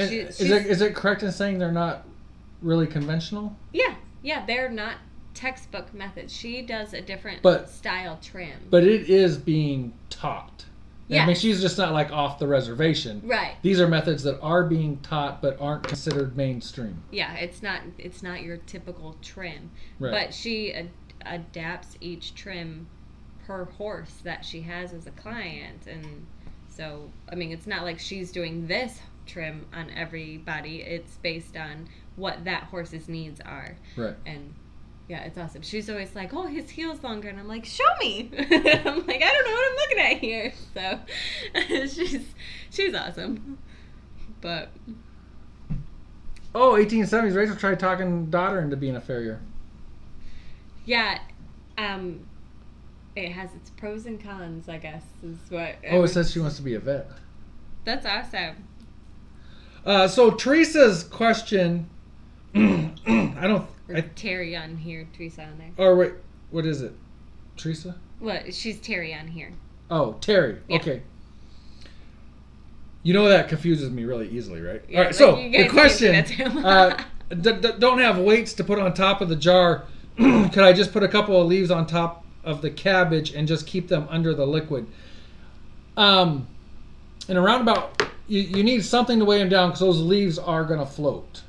it correct in saying they're not really conventional? Yeah. Yeah, they're not textbook methods. She does a different style trim. But it is being taught. Yeah. I mean, she's just not like off the reservation. Right. These are methods that are being taught but aren't considered mainstream. Yeah, it's not your typical trim. Right. But she adapts each trim per horse that she has as a client. And so, I mean, it's not like she's doing this trim on everybody. It's based on what that horse's needs are. Right. And yeah, it's awesome. She's always like, oh, his heel's longer. And I'm like, show me. I'm like, I don't know what I'm looking at here. So she's awesome. But. Oh, 1870s. Rachel tried talking daughter into being a farrier. Yeah. It has its pros and cons, I guess, is what. It says she wants to be a vet. That's awesome. So Teresa's question, Terry on here, Teresa on there. Or wait, what is it? Teresa? What? She's Terry on here. Oh, Terry. Yeah. Okay. You know that confuses me really easily, right? Yeah, all right. So the question: don't have weights to put on top of the jar. Could I just put a couple of leaves on top of the cabbage and just keep them under the liquid? In a roundabout, you need something to weigh them down because those leaves are going to float.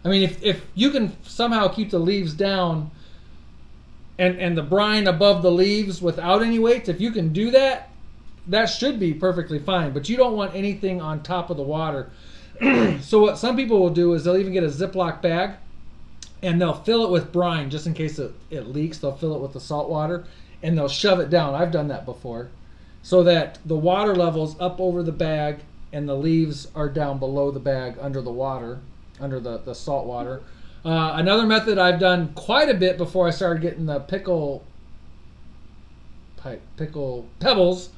I mean, if you can somehow keep the leaves down and the brine above the leaves without any weights, if you can do that, that should be perfectly fine. But you don't want anything on top of the water. So what some people will do is they'll even get a Ziploc bag and they'll fill it with brine just in case it leaks. They'll fill it with the salt water and they'll shove it down. I've done that before. So that the water level's up over the bag and the leaves are down below the bag under the water, under the salt water. Another method I've done quite a bit before I started getting the pickle pebbles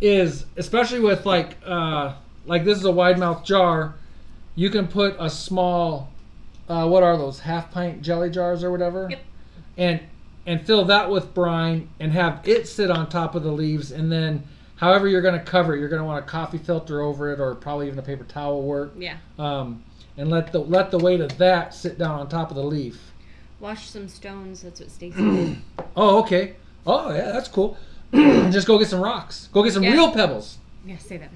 is, especially with like this is a wide mouth jar, you can put a small, what are those, half pint jelly jars or whatever? Yep. and fill that with brine and have it sit on top of the leaves, and then however you're going to cover it, you're going to want a coffee filter over it, or probably even a paper towel work. Yeah. And let the weight of that sit down on top of the leaf. Wash some stones. That's what Stacy did. Oh, okay. Oh, yeah, that's cool. Just go get some rocks. Go get some real pebbles. Yeah, say that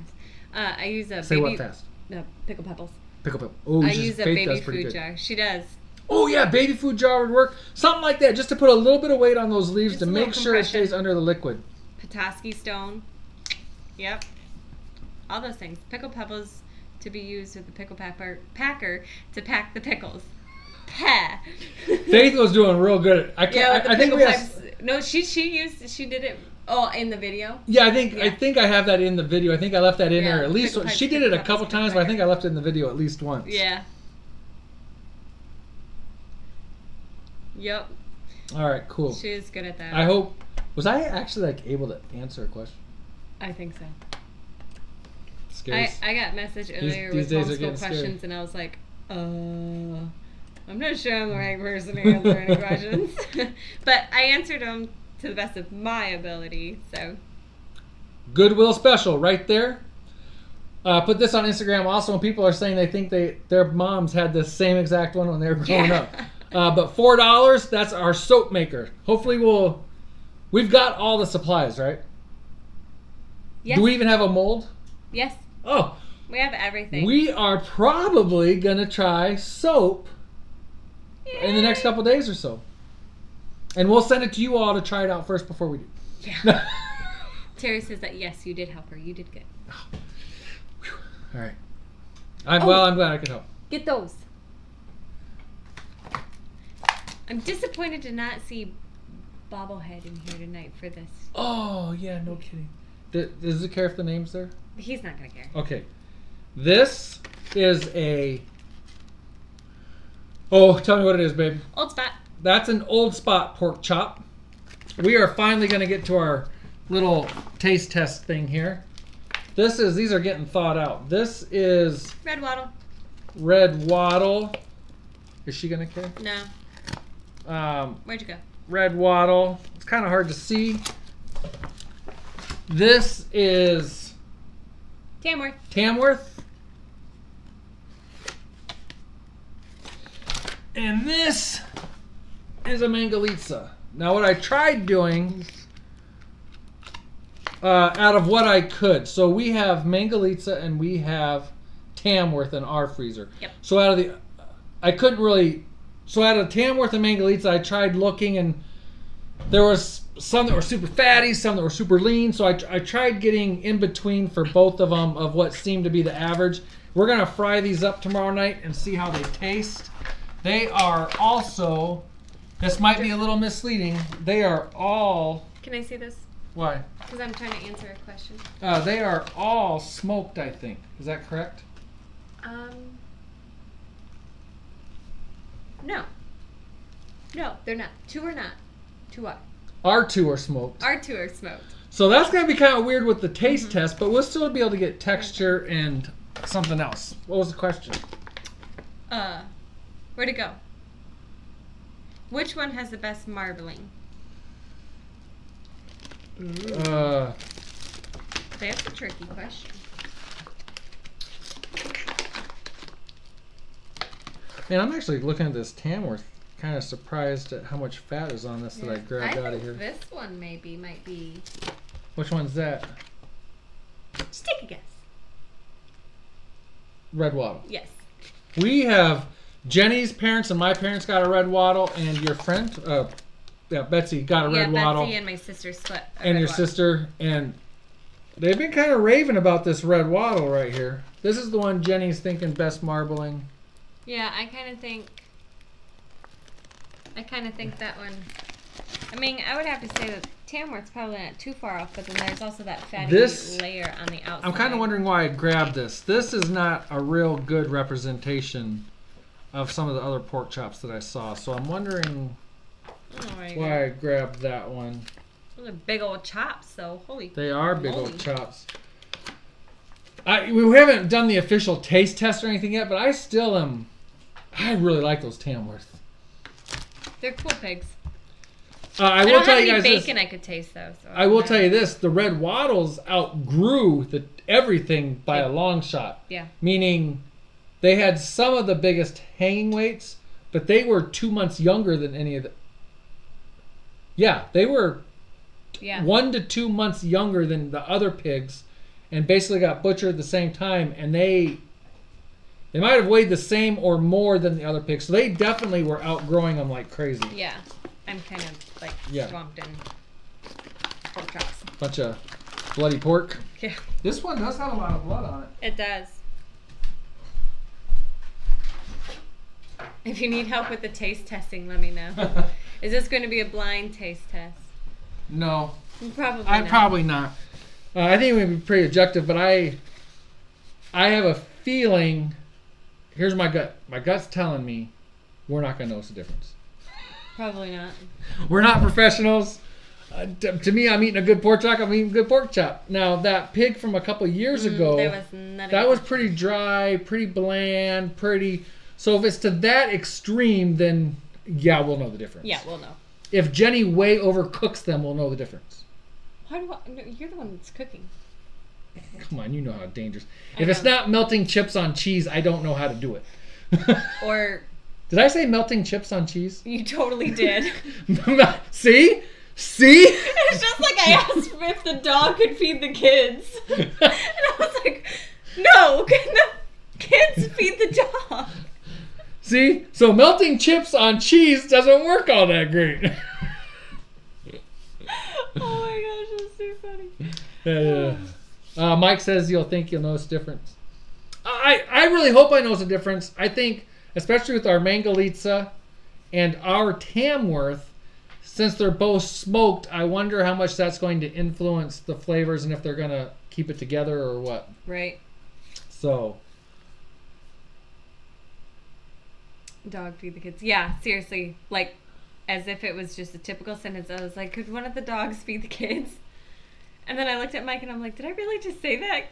fast. I use a Say what fast? No, pickle pebbles. Pickle pebbles. Oh, I use a baby food jar. She does. Oh, yeah, baby food jar would work. Something like that, just to put a little bit of weight on those leaves Just to make sure it stays under the liquid. Petoskey stone. Yep. All those things. Pickle pebbles to be used with the pickle packer to pack the pickles. Faith was doing real good. I think we have, no, she did it. Oh, in the video. Yeah, I think I have that in the video. I think I left that in there at least. She did it a couple times, but I think I left it in the video at least once. Yeah. Yep. All right, cool. She is good at that. I hope. Was I actually like able to answer a question? I think so. Scary. I got a message earlier with homeschool questions, and I was like, I'm not sure I'm the right person to answer any questions. But I answered them to the best of my ability, so. Goodwill special right there. Put this on Instagram also, and people are saying they think their moms had the same exact one when they were growing up. But $4, that's our soap maker. Hopefully we've got all the supplies, right? Yes. Do we even have a mold? Yes. Oh. We have everything. We are probably going to try soap in the next couple days or so. And we'll send it to you all to try it out first before we do. Yeah. Terry says that, yes, you did help her. You did good. All right. I'm glad I could help. Get those. I'm disappointed to not see Bobblehead in here tonight for this. Oh, yeah, no kidding. Does it care if the name's there? He's not going to care. Okay. This is a... Oh, tell me what it is, babe. Old Spot. That's an Old Spot pork chop. We are finally going to get to our little taste test thing here. These are getting thawed out. This is... Red Wattle. Red Wattle. Is she going to care? No. Where'd you go? Red Wattle. It's kind of hard to see. This is... Tamworth. Tamworth. And this is a Mangalitsa. Now what I tried doing out of what I could. So we have Mangalitsa and we have Tamworth in our freezer. Yep. So out of the... I couldn't really... So out of Tamworth and Mangalitsa, I tried looking, and there was some that were super fatty, some that were super lean. So I tried getting in between for both of them of what seemed to be the average. We're going to fry these up tomorrow night and see how they taste. They are also, this might be a little misleading, they are all... Can I see this? Why? Because I'm trying to answer a question. They are all smoked, I think. Is that correct? No. No, they're not. Two are not. Two are. Our two are smoked. Our two are smoked. So that's going to be kind of weird with the taste test, but we'll still be able to get texture and something else. What was the question? Where'd it go? Which one has the best marbling? That's a tricky question. Man, I'm actually looking at this Tamworth, kind of surprised at how much fat is on this that I grabbed out of here. This one might be. Which one's that? Just take a guess. Red Wattle. Yes. We have Jenny's parents and my parents got a Red Wattle, and your friend, Betsy got a Red Wattle. Yeah, Betsy and my sister split. And your sister, and they've been kind of raving about this Red Wattle right here. This is the one Jenny's thinking best marbling. Yeah, I kind of think that one. I mean, I would have to say that Tamworth's probably not too far off, but then there's also that fatty layer on the outside. I'm kind of wondering why I grabbed this. This is not a real good representation of some of the other pork chops that I saw, so I'm wondering why I grabbed that one. Those are big old chops, though. They are big old chops. We haven't done the official taste test or anything yet, but I still am... I really like those Tamworth. They're cool pigs. I will tell you guys bacon this. I could taste though. So I will tell you this: the red wattles outgrew everything by a long shot. Yeah. Meaning, they had some of the biggest hanging weights, but they were 2 months younger than any of the. Yeah, they were 1 to 2 months younger than the other pigs, and basically got butchered at the same time. And they might have weighed the same or more than the other pigs, so they definitely were outgrowing them like crazy. Yeah, I'm kind of like swamped in pork chops. Bunch of bloody pork. Yeah. This one does have a lot of blood on it. It does. If you need help with the taste testing, let me know. Is this going to be a blind taste test? No. Probably not. Probably not. I think it would be pretty objective, but I have a feeling. Here's my gut. My gut's telling me we're not going to notice the difference. Probably not. We're not professionals. To me, I'm eating a good pork chop. I'm eating a good pork chop. Now, that pig from a couple years ago, that was pretty dry, pretty bland, pretty... So if it's to that extreme, then yeah, we'll know the difference. Yeah, we'll know. If Jenny way overcooks them, we'll know the difference. Why do I... No, you're the one that's cooking. Come on, you know how dangerous. If it's not melting chips on cheese, I don't know how to do it. Or... Did I say melting chips on cheese? You totally did. See? See? It's just like I asked if the dog could feed the kids. And I was like, no, can the kids feed the dog? See? So melting chips on cheese doesn't work all that great. Oh my gosh, that's too funny. Mike says you'll notice difference. I really hope I notice a difference. I think, especially with our Mangalitsa and our Tamworth, since they're both smoked, I wonder how much that's going to influence the flavors and if they're going to keep it together or what. Right. So. Dog feed the kids. Yeah, seriously. Like, as if it was just a typical sentence. I was like, could one of the dogs feed the kids? And then I looked at Mike and I'm like, did I really just say that?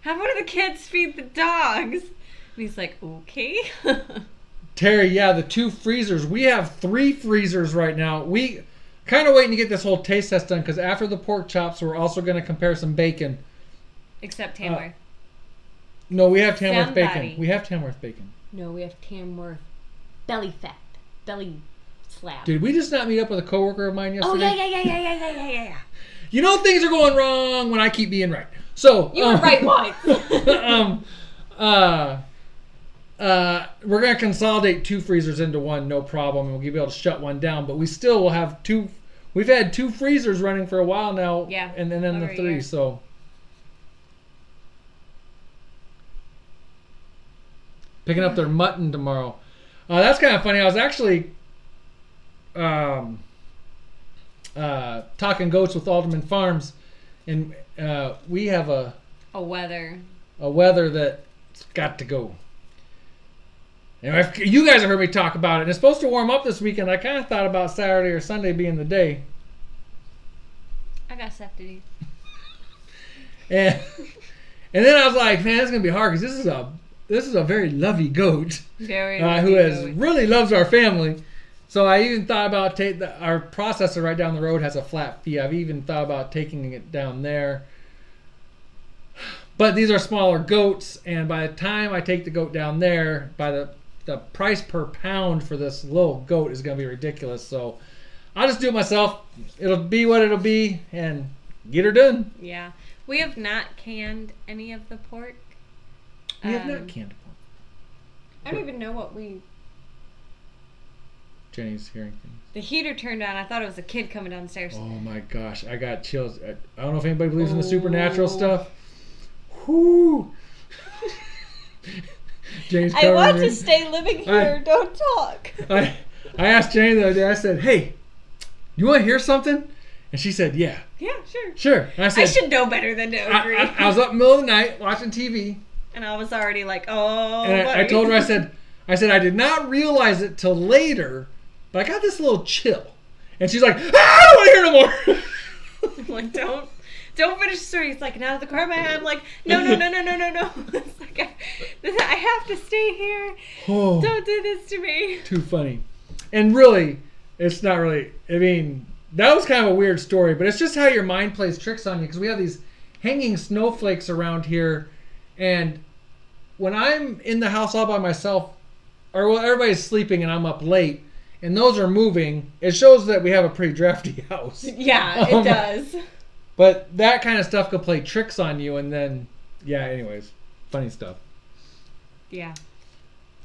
Have one of the kids feed the dogs. And he's like, okay. Terry, yeah, the 2 freezers. We have 3 freezers right now. We kind of waiting to get this whole taste test done because after the pork chops, we're also going to compare some bacon. Except Tamworth. No, we have Tamworth bacon. We have Tamworth bacon. No, we have Tamworth belly fat. Belly slab. Did we just not meet up with a coworker of mine yesterday? Oh, yeah. You know things are going wrong when I keep being right. So you were right once. We're going to consolidate 2 freezers into one, no problem, and we'll be able to shut one down. But we still will have 2. We've had 2 freezers running for a while now. Yeah. And then the 3. So picking up their mutton tomorrow. That's kind of funny. I was actually talking goats with Alderman Farms, and we have a weather that's got to go. And you guys have heard me talk about it. And it's supposed to warm up this weekend. I kind of thought about Saturday or Sunday being the day. I got stuff to do. And then I was like, man, it's gonna be hard because this is a very lovey goat, really loves our family. So I even thought about our processor right down the road has a flat fee. I've even thought about taking it down there. But these are smaller goats, and by the time I take the goat down there, by the price per pound for this little goat is going to be ridiculous. So I'll just do it myself. It'll be what it'll be, and get her done. Yeah. We have not canned any of the pork. We have not canned pork. I don't even know what we... Jenny's hearing things. The heater turned on. I thought it was a kid coming downstairs. Oh my gosh, I got chills. I don't know if anybody believes in the supernatural stuff. Whoo! James, I want to stay living here. Don't talk. I asked Jane the other day. I said, "Hey, you want to hear something?" And she said, "Yeah." Yeah, sure. Sure. And I said, I should know better than to agree. I was up in the middle of the night watching TV, and I was already like, "Oh." And I told her, I said, I did not realize it till later, but I got this little chill. And she's like, "Ah, I don't want to hear no more." I'm like, don't finish the story. It's like, and out of the car, I'm like, no. It's like, I have to stay here. Oh, don't do this to me. Too funny. And really, it's not really, I mean, that was kind of a weird story, but it's just how your mind plays tricks on you, because we have these hanging snowflakes around here, and when I'm in the house all by myself, or well, everybody's sleeping and I'm up late, and those are moving, it shows that we have a pretty drafty house. Yeah, it does. But that kind of stuff could play tricks on you, and then, yeah, anyways, funny stuff. Yeah.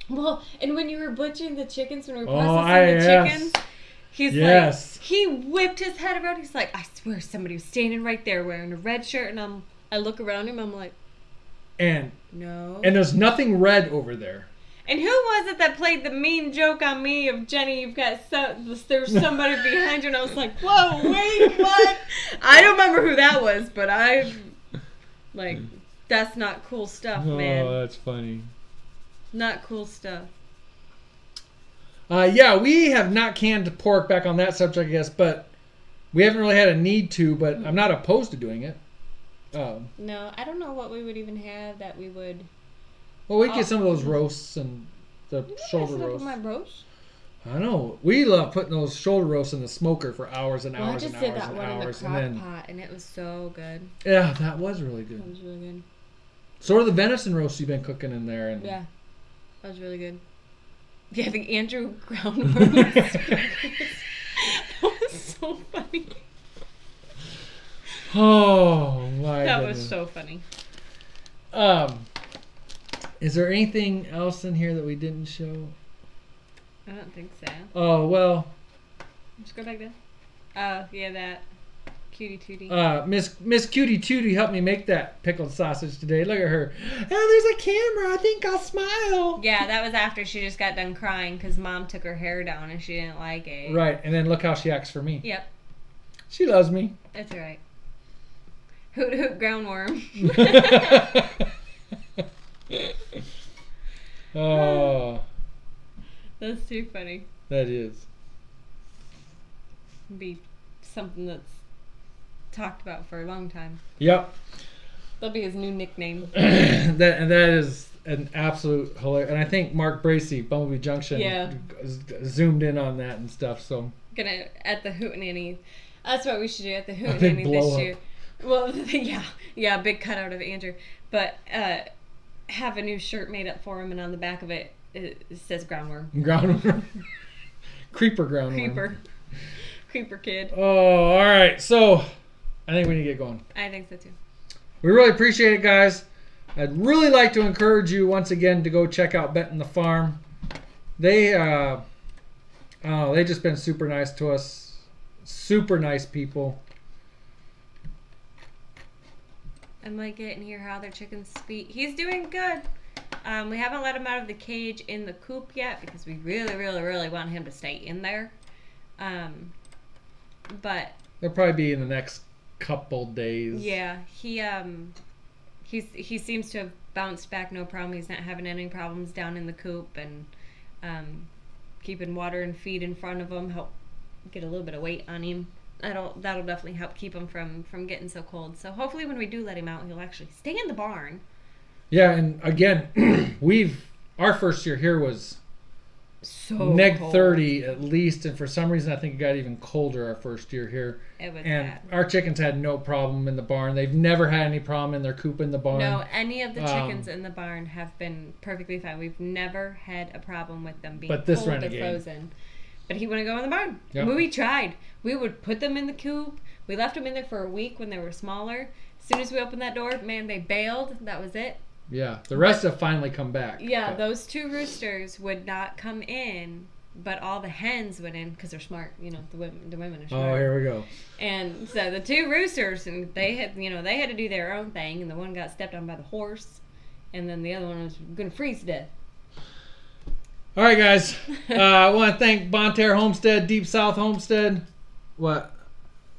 Well, and when you were butchering the chickens, when we were processing the chickens, he's like, he whipped his head around. He's like, I swear somebody was standing right there wearing a red shirt, and I look around him, I'm like, no. And there's nothing red over there. And who was it that played the mean joke on me of Jenny, you've got there's somebody behind you, and I was like, whoa, wait, what? I don't remember who that was, but that's not cool stuff, man. Oh, that's funny. Not cool stuff. Yeah, we have not canned pork, back on that subject, I guess, but we haven't really had a need to, but I'm not opposed to doing it. No, I don't know what we would even have that we would... Well, we get some of those roasts and the shoulder roasts. My roast? I know. We love putting those shoulder roasts in the smoker for hours and hours and hours and hours. I just did that one in the crock pot, and it was so good. Yeah, that was really good. That was really good. So are the venison roasts you've been cooking in there. And yeah, that was really good. Yeah, the Andrew groundworm that was so funny. Oh, my That goodness. was so funny. Is there anything else in here that we didn't show? I don't think so. Oh, well. Just go back there. Oh, yeah, that cutie tootie. Miss Cutie Tootie helped me make that pickled sausage today. Look at her. Oh, there's a camera. I think I'll smile. Yeah, that was after she just got done crying because Mom took her hair down and she didn't like it. Right, and then look how she acts for me. Yep. She loves me. That's all right. Hoot hoot groundworm. Oh. That's too funny. That is. Be something that's talked about for a long time. Yep. That'll be his new nickname. that is an absolute hilarious. And I think Mark Bracey, Bumblebee Junction, zoomed in on that and stuff. So gonna at the Hootenanny. That's what we should do at the Hootenanny this year. Well, yeah, big cutout of Andrew, but have a new shirt made up for him, and on the back of it says groundworm. Groundworm. Creeper groundworm. Creeper kid. Oh, all right. So I think we need to get going. I think so too. We really appreciate it, guys. I'd really like to encourage you once again to go check out Betten The Farm. They just been super nice to us. Super nice people. I might get in here how their chickens speak. He's doing good. We haven't let him out of the cage in the coop yet because we really, really, really want him to stay in there. But they'll probably be in the next couple days. Yeah, he seems to have bounced back no problem. He's not having any problems down in the coop, and keeping water and feed in front of him help get a little bit of weight on him. That'll definitely help keep him from getting so cold. So hopefully when we do let him out, he'll actually stay in the barn. Yeah, and again, our first year here was so neg 30 at least, and for some reason I think it got even colder our first year here. It was and bad. Our chickens had no problem in the barn. They've never had any problem in their coop in the barn. No, any of the chickens in the barn have been perfectly fine. We've never had a problem with them being cold or frozen. But he wouldn't go in the barn. Yep. We tried. We would put them in the coop. We left them in there for a week when they were smaller. As soon as we opened that door, man, they bailed. That was it. Yeah, the rest have finally come back. Yeah, those two roosters would not come in, but all the hens went in because they're smart. You know, the women are smart. Oh, here we go. And so the two roosters, and they had to do their own thing, and the one got stepped on by the horse, and then the other one was going to freeze to death. All right, guys. I want to thank Bonne, Terre, Homestead, Deep South Homestead. What?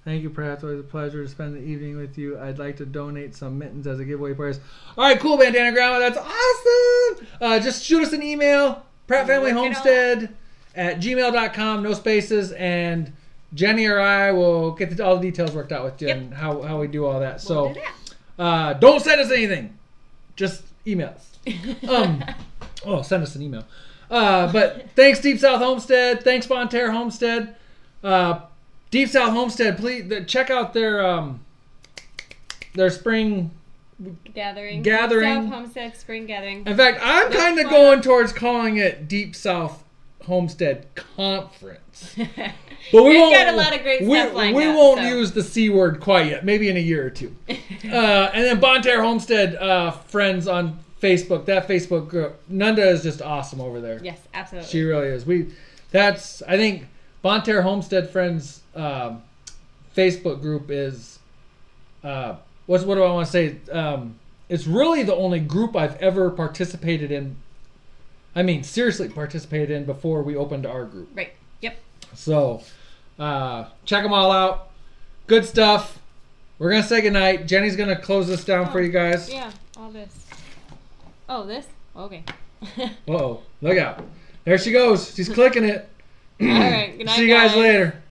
Thank you, Pratt. It's always a pleasure to spend the evening with you. I'd like to donate some mittens as a giveaway prize. All right, cool, Bandana Grandma. That's awesome. Just shoot us an email, prattfamilyhomestead@gmail.com, no spaces, and Jenny or I will get all the details worked out with you and how we do all that. So don't send us anything. Just email us. Send us an email. But thanks, Deep South Homestead. Thanks, Bonne, Terre, Homestead. Deep South Homestead, please check out their spring gathering. Deep South Homestead spring gathering. In fact, I'm kind of going towards calling it Deep South Homestead Conference. But we won't, got a lot of great stuff lined up. We won't use the C word quite yet. Maybe in a year or two. And then Bonne Terre Homestead friends on Facebook. That Facebook group. Nunda is just awesome over there. Yes, absolutely. She really is. I think Bonne Terre Homestead friends Facebook group is what do I want to say? It's really the only group I've ever participated in. I mean, seriously participated in before we opened our group. Right. Yep. So, check them all out. Good stuff. We're going to say goodnight. Jenny's going to close this down for you guys. Yeah, all this. Oh, this? Okay. Uh-oh. Look out. There she goes. She's clicking it. All right. Good night, See you guys later.